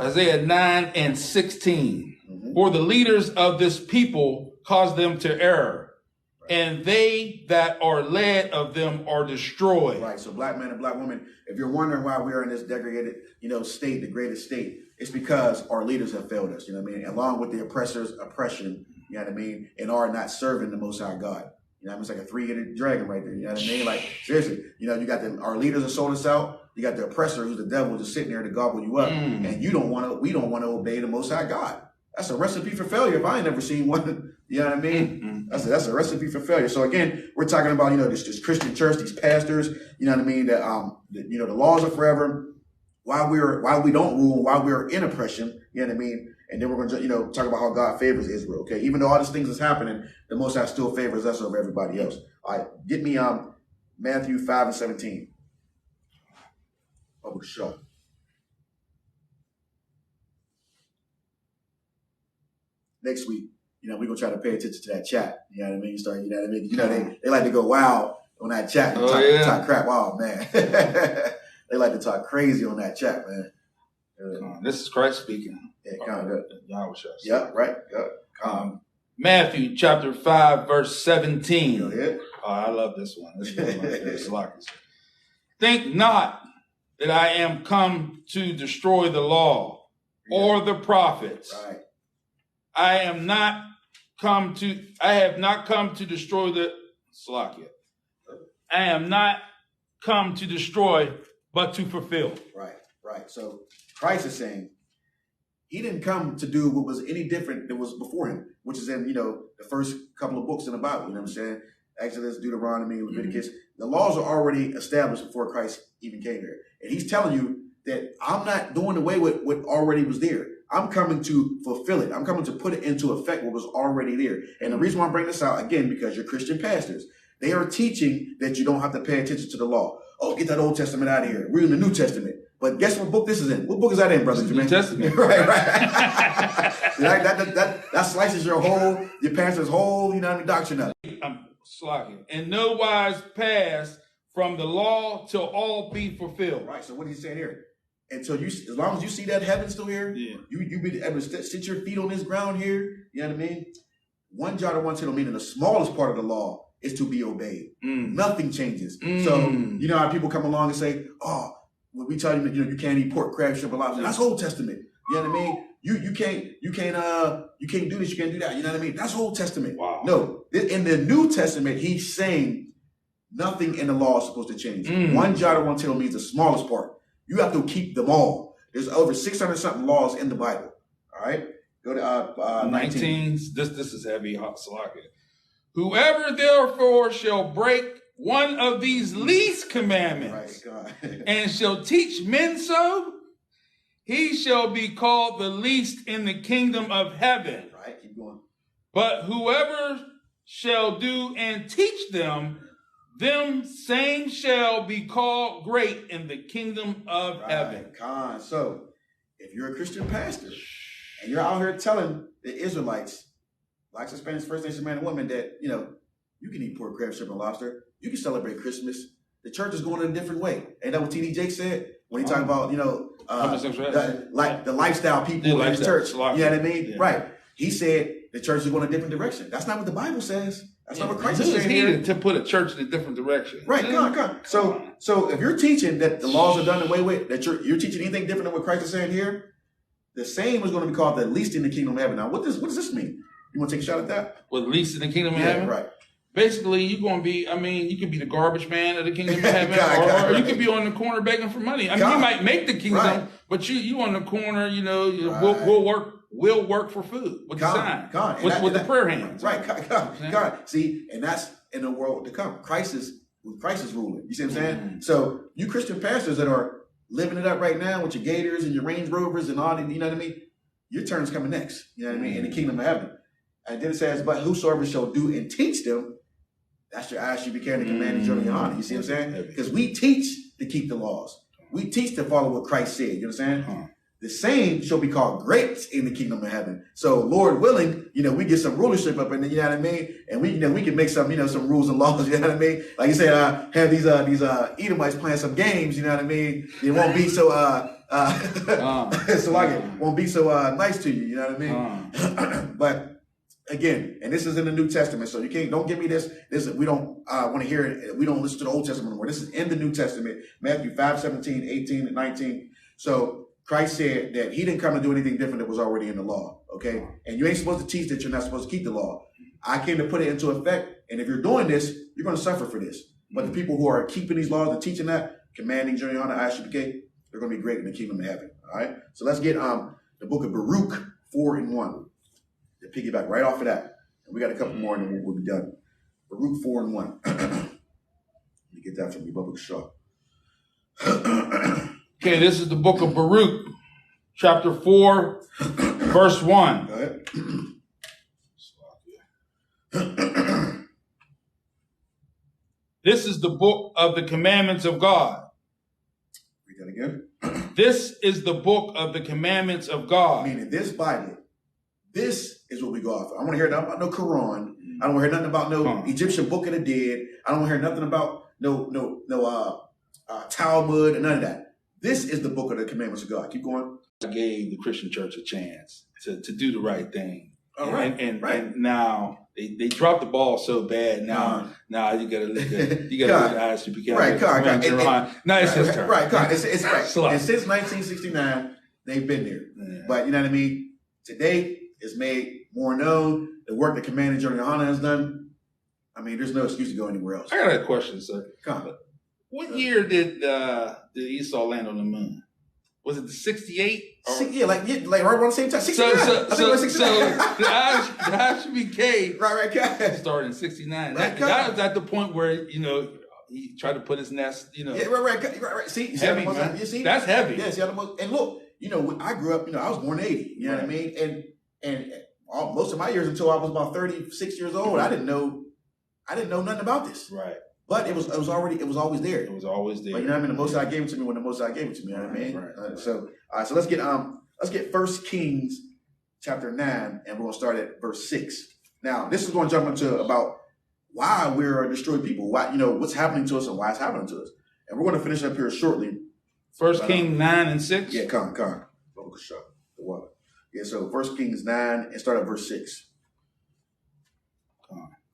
Isaiah 9:16. For the leaders of this people cause them to err, and they that are led of them are destroyed. Right. So black men and black women, if you're wondering why we are in this degraded, state, degraded state, it's because our leaders have failed us. You know what I mean? Along with the oppressor's oppression, you know what I mean? And are not serving the Most High God. You know what I mean? It's like a three-headed dragon right there. You know what I mean? Like, seriously, you got our leaders have sold us out. You got the oppressor who's the devil just sitting there to gobble you up. And we don't want to obey the Most High God. That's a recipe for failure if I ain't never seen one. You know what I mean? That's a recipe for failure. So again, we're talking about, this Christian church, these pastors, you know what I mean? That, the laws are forever. While we don't rule, while we're in oppression, you know what I mean? And then we're going to, talk about how God favors Israel. Okay. Even though all these things is happening, the Most High still favors us over everybody else. All right. Get me, Matthew 5:17. Oh, sure. Next week, we're going to try to pay attention to that chat. You know what I mean? They like to go wild on that chat and talk crap. Oh, man. They like to talk crazy on that chat, man. This is Christ speaking. Yeah, kind of. Yeah, right. Matthew chapter 5, verse 17. Go ahead. Oh, I love this one. This is one of my favorite slockers. Think not that I am come to destroy the law or the prophets. Right. I have not come to destroy the Salakia. I am not come to destroy, but to fulfill. Right. So Christ is saying he didn't come to do what was any different than was before him, which is in, the first couple of books in the Bible. You know what I'm saying? Exodus, Deuteronomy, Leviticus. The laws are already established before Christ even came here. And he's telling you that I'm not doing away with what already was there. I'm coming to fulfill it. I'm coming to put it into effect what was already there. And the reason why I'm bringing this out, again, because you're Christian pastors. They are teaching that you don't have to pay attention to the law. Oh, get that Old Testament out of here. We're in the New Testament. But guess what book this is in? What book is that in, brother? New Testament. right. that slices your pastor's whole, doctrine up. I'm slacking. In no wise pass from the law till all be fulfilled. Right. So what is he saying here? Until as long as you see that heaven still here, you be able to sit your feet on this ground here. You know what I mean? One jot or one tittle, meaning the smallest part of the law is to be obeyed. Nothing changes. So how people come along and say, "Oh, when we tell you that you can't eat pork, crab, shrimp, and lobster, that's Old Testament." You know what I mean? You can't do this, you can't do that. You know what I mean? That's Old Testament. Wow. No, in the New Testament, he's saying nothing in the law is supposed to change. One jot or one tittle means the smallest part. You have to keep them all. There's over 600 something laws in the Bible. All right, go to 19. This is heavy, Salakia. Whoever therefore shall break one of these least commandments and shall teach men so, he shall be called the least in the kingdom of heaven. Right, keep going. But whoever shall do and teach them, them same shall be called great in the kingdom of heaven. So, if you're a Christian pastor and you're out here telling the Israelites, blacks, Hispanics, First Nation man and woman, that you can eat pork, crab, shrimp, and lobster, you can celebrate Christmas. The church is going in a different way. Ain't that what T.D. Jakes said when he talked about the lifestyle people in his church? You know what I mean? Yeah. Right. He said the church is going in a different direction. That's not what the Bible says. That's not what Christ is saying here. To put a church in a different direction. Right, come on. So if you're teaching that the laws are done away with, that you're teaching anything different than what Christ is saying here, the same is going to be called the least in the kingdom of heaven. Now, what does this mean? You want to take a shot at that? Well, least in the kingdom of heaven? Right. Basically, you're going to be, you could be the garbage man of the kingdom of heaven, or you could be on the corner begging for money. You might make the kingdom, but you on the corner, we'll work for food with the sign, with the prayer hands. Right, God. See, and that's in the world to come. Christ is ruling. You see what I'm saying? Mm-hmm. So you Christian pastors that are living it up right now with your Gators and your Range Rovers and all that, you know what I mean? Your turn's coming next, you know what I mean, in the kingdom of heaven. And then it says, but whosoever shall do and teach them, that's your I.S.U.P.K and the command of GEN.YAHANNA. You see what I'm saying? Because we teach to keep the laws. We teach to follow what Christ said. You know what I'm saying? The same shall be called great in the kingdom of heaven. So, Lord willing, we get some rulership up in there, you know what I mean? And we can make some, some rules and laws, you know what I mean? Like you said, have these Edomites playing some games, you know what I mean? It won't be so won't be so nice to you, you know what I mean? But again, and this is in the New Testament, so don't give me this. We don't want to hear it. We don't listen to the Old Testament anymore. This is in the New Testament, Matthew 5:17, 18, and 19. So Christ said that he didn't come to do anything different that was already in the law, okay? And you ain't supposed to teach that you're not supposed to keep the law. I came to put it into effect, and if you're doing this, you're going to suffer for this. But the people who are keeping these laws and teaching that, commanding GEN.YAHANNA, I.S.U.P.K, they're going to be great in the kingdom of heaven, all right? So let's get the book of Baruch 4:1. To piggyback right off of that. And we got a couple more and then we'll be done. Baruch 4:1. Let me get that from you, Bubba Shaw. Okay, this is the book of Baruch, chapter 4, verse 1. Go ahead. This is the book of the commandments of God. Read that again. This is the book of the commandments of God. Meaning this Bible, this is what we go off of. I don't want to hear nothing about no Quran. I don't want to hear nothing about no Egyptian Book of the Dead. I don't want to hear nothing about no Talmud and none of that. This is the book of the commandments of God. Keep going. I gave the Christian church a chance to do the right thing. Right. And now they dropped the ball so bad. Now you got to look at I.S.U.P.K. Right, No, it's his turn. Right, it's right. And since 1969, they've been there. Yeah. But you know what I mean? Today, it's made more known. The work that Command GEN.YAHANNA has done. I mean, there's no excuse to go anywhere else. I got a question, sir. Come on. What year did Esau land on the moon? Was it the 68? Yeah, like right around the same time. 69. So the I.S.U.P.K. right. started in 69. That was at the point where he tried to put his nest. Yeah, right. See, heavy, man. You see, that's heavy. Yes, and look, I grew up. I was born in 80. You know what I mean? And most of my years until I was about 36 years old, I didn't know nothing about this. Right. But it was always there. It was always there. But you know what I mean? The Most High gave it to me when the Most High gave it to me. You know what I mean? Right. So let's get 1 Kings chapter 9, and we're gonna start at verse 6. Now, this is going to jump into about why we're a destroyed people, why what's happening to us and why it's happening to us. And we're going to finish up here shortly. 1 Kings 9 and 6? Yeah, come. The water. Yeah, so 1 Kings 9 and start at verse 6.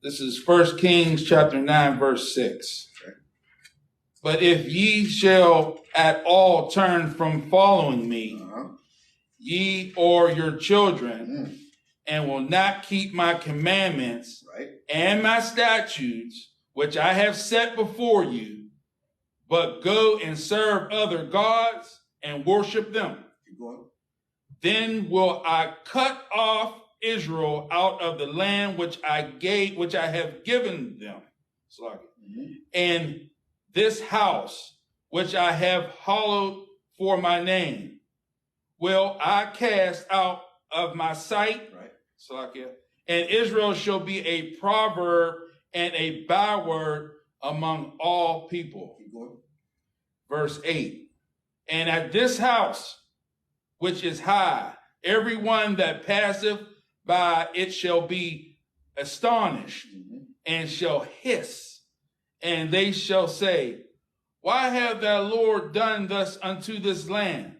This is 1 Kings chapter 9, verse 6. Okay. But if ye shall at all turn from following me, ye or your children, and will not keep my commandments and my statutes, which I have set before you, but go and serve other gods and worship them, then will I cut off Israel out of the land which I have given them, and this house which I have hallowed for my name will I cast out of my sight, and Israel shall be a proverb and a byword among all people. Verse 8. And at this house, which is high, everyone that passeth by it shall be astonished, and shall hiss, and they shall say, why have thou, Lord, done thus unto this land,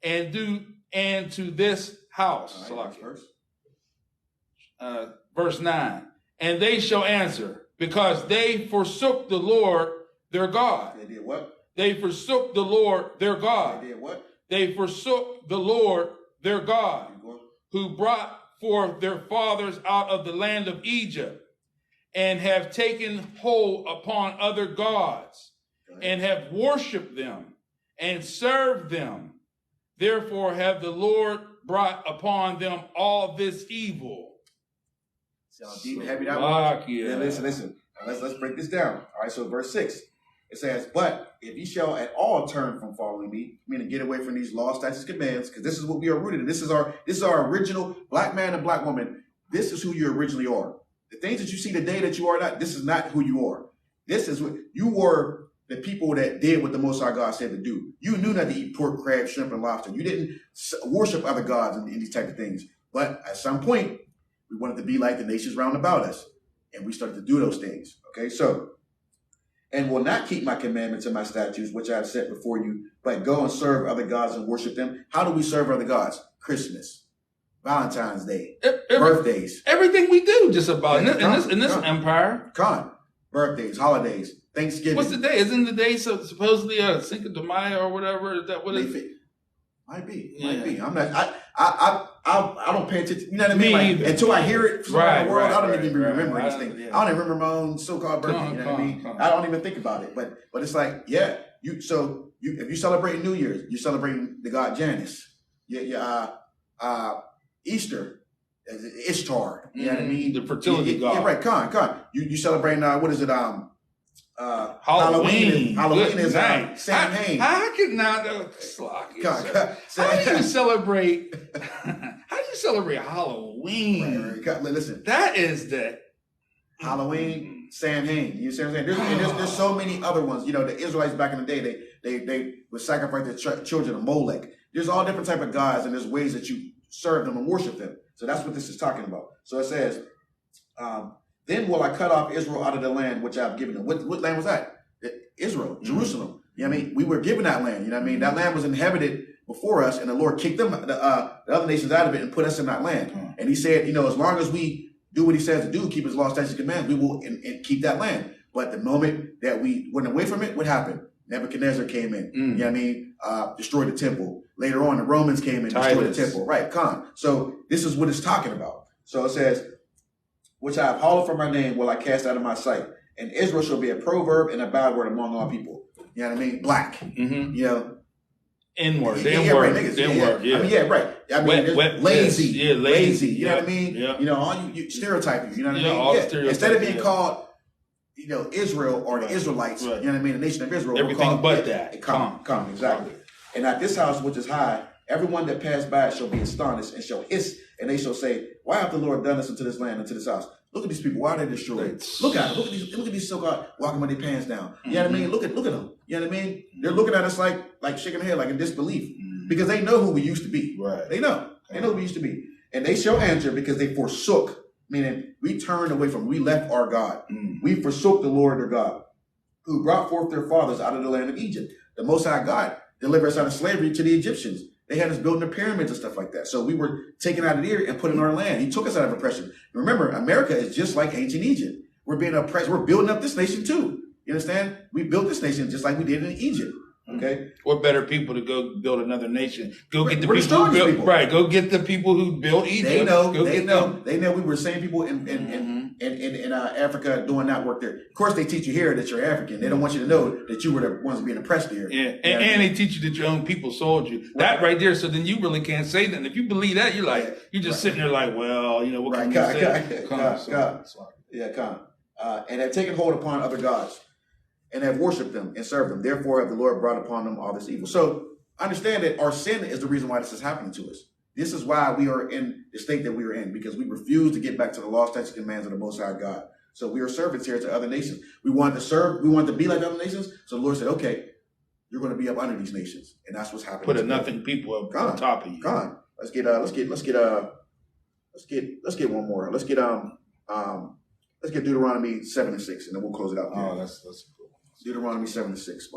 and to this house? Verse 9. And they shall answer, because they forsook the Lord their God. They did what? They forsook the Lord their God. They did what? They forsook the Lord their God, who brought forth their fathers out of the land of Egypt, and have taken hold upon other gods, and have worshipped them, and served them. Therefore have the Lord brought upon them all this evil. See how deep and heavy that was? Yeah, listen. Let's break this down. All right, so verse 6. It says, but if ye shall at all turn from following me, meaning get away from these laws, statutes, commands, because this is what we are rooted in. This is our original black man and black woman. This is who you originally are. The things that you see today that you are not, this is not who you are. This is what you were, the people that did what the Most High God said to do. You knew not to eat pork, crab, shrimp, and lobster. You didn't worship other gods and these type of things. But at some point, we wanted to be like the nations round about us. And we started to do those things. Okay, so, and will not keep my commandments and my statutes, which I have set before you, but go and serve other gods and worship them. How do we serve other gods? Christmas, Valentine's Day, birthdays. Everything we do just about in this empire. Birthdays, holidays, Thanksgiving. What's the day? Isn't the day supposedly Cinco de Mayo or whatever? Is that what it is? Might be. I'm not. I don't pay attention. You know what I mean? Like, until I hear it from around the world, I don't even remember these things. I don't even remember my own so-called birthday. You know what I mean? I don't even think about it. But it's like, yeah. If you celebrate New Year's, you're celebrating the god Janus. Easter, Ishtar. You know what I mean? The fertility god. Yeah, right. Con. You celebrating what is it? Halloween. Halloween is Samhain. How can now how do you celebrate? How do you celebrate Halloween? Right. Listen, that is the Halloween, Samhain. You see what I'm saying? There's so many other ones. You know, the Israelites back in the day, they would sacrifice their children to Molech. There's all different type of gods, and there's ways that you serve them and worship them. So that's what this is talking about. So it says, then will I cut off Israel out of the land which I've given them. What land was that? Israel, Jerusalem. You know what I mean? We were given that land. You know what I mean? That land was inhabited before us, and the Lord kicked them, the other nations out of it and put us in that land. And he said, as long as we do what he says to do, keep his law, statutes, and commands, we will and keep that land. But the moment that we went away from it, what happened? Nebuchadnezzar came in, you know what I mean? Destroyed the temple. Later on, the Romans came in, destroyed the temple. Right, So this is what it's talking about. So it says, which I have hallowed for my name will I cast out of my sight. And Israel shall be a proverb and a byword among all people. You know what I mean? Black. N-word. N-word. I mean, right. I mean, lazy. Lazy. You know what I mean? Yeah. All you stereotyping. You know what I mean? Instead of being called, Israel or the Israelites, you know what I mean? The nation of Israel. Everything but that. Come. Exactly. And at this house, which is high, everyone that passed by it shall be astonished and shall hiss, and they shall say, why hath the Lord done this unto this land, unto this house? Look at these people. Why are they destroyed? Look at them. Look at these so-called walking with their pants down. You know what I mean? Look at them. You know what I mean? They're looking at us like shaking their head, like in disbelief, because they know who we used to be. Right. They know who we used to be. And they shall answer because they forsook, meaning we turned away from, we left our God. We forsook the Lord their God, who brought forth their fathers out of the land of Egypt. The Most High God delivered us out of slavery to the Egyptians. They had us building the pyramids and stuff like that. So we were taken out of there and put in our land. He took us out of oppression. Remember, America is just like ancient Egypt. We're being oppressed. We're building up this nation too. You understand? We built this nation just like we did in Egypt. Okay. What better people to go build another nation? Go get the people who built, right. Go get the people who built Egypt. They know. They know we were the same people in Africa doing that work there. Of course, they teach you here that you're African. They don't want you to know that you were the ones being oppressed there. Yeah, and they teach you that your own people sold you. That right there. So then you really can't say that. If you believe that, you're like, you're just sitting there like, well, what can you say? And have taken hold upon other gods and have worshipped them and served them. Therefore, have the Lord brought upon them all this evil. So understand that our sin is the reason why this is happening to us. This is why we are in the state that we are in, because we refuse to get back to the law, statutes, and commands of the Most High God. So we are servants here to other nations. We want to serve. We want to be like other nations. So the Lord said, okay, you're going to be up under these nations. And that's what's happening. Put a nothing people up on top of you. Come on. Let's get one more. Let's get Deuteronomy 7:6, and then we'll close it out there. Oh, that's a good one. Deuteronomy 7:6.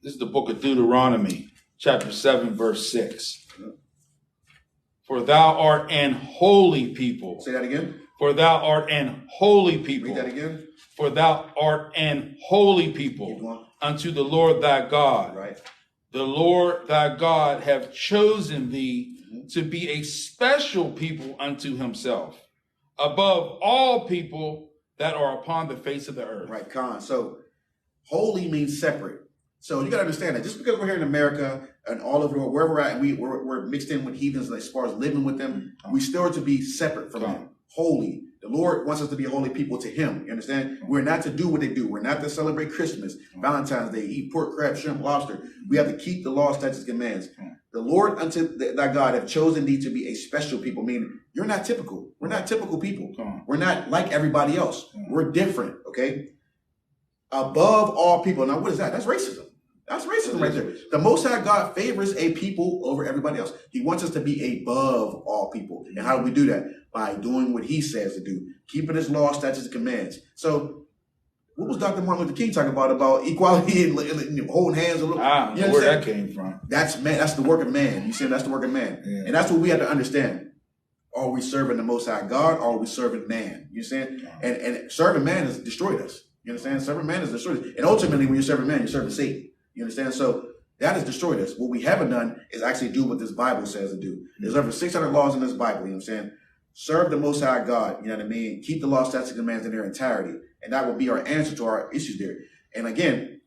This is the book of Deuteronomy, chapter 7, verse 6. For thou art an holy people. Say that again. For thou art an holy people. Read that again. For thou art an holy people unto the Lord thy God. Right. The Lord thy God hath chosen thee to be a special people unto himself, above all people that are upon the face of the earth. Right, Khan. So holy means separate. So you got to understand that just because we're here in America and all over the world, wherever we're at, and we're mixed in with heathens as far as living with them, we still are to be separate from them. Holy. The Lord wants us to be holy people to him. You understand? We're not to do what they do. We're not to celebrate Christmas, Valentine's Day, eat pork, crab, shrimp, lobster. We have to keep the law, statutes, commands. The Lord unto thy God have chosen thee to be a special people, meaning you're not typical. We're not typical people. We're not like everybody else. We're different, okay? Above all people. Now, what is that? That's racism. That's racism right there. The Most High God favors a people over everybody else. He wants us to be above all people. And how do we do that? By doing what he says to do. Keeping his law, statutes, and commands. So what was Dr. Martin Luther King talking about equality and holding hands? I don't know where that came from. That's man. That's the work of man. You see, that's the work of man. Yeah. And that's what we have to understand. Are we serving the Most High God, or are we serving man? You understand? And serving man has destroyed us. You understand? Serving man has destroyed us. And ultimately, when you're serving man, you're serving Satan. You understand? So that has destroyed us. What we haven't done is actually do what this Bible says to do. There's over 600 laws in this Bible. You know what I'm saying? Serve the Most High God. You know what I mean? Keep the law, statutes, and commands in their entirety. And that will be our answer to our issues there. And again,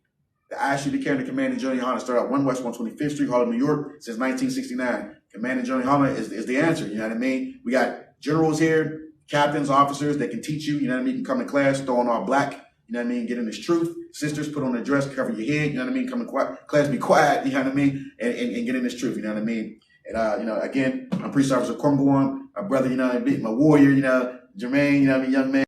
the I.S.U.P.K and the Command in GEN.YAHANNA start out 1 West 125th Street, Harlem, New York, since 1969. Command in GEN.YAHANNA is the answer. You know what I mean? We got generals here, captains, officers that can teach you. You know what I mean? You can come to class, throw on all black. You know what I mean? Get in this truth. Sisters, put on a dress, cover your head. You know what I mean? Come to class, be quiet. You know what I mean? And get in this truth. You know what I mean? And, you know, again, I'm Priest Officer Gawan, my brother, you know what I mean? My warrior, you know, Jermaine, you know what I mean? Young man.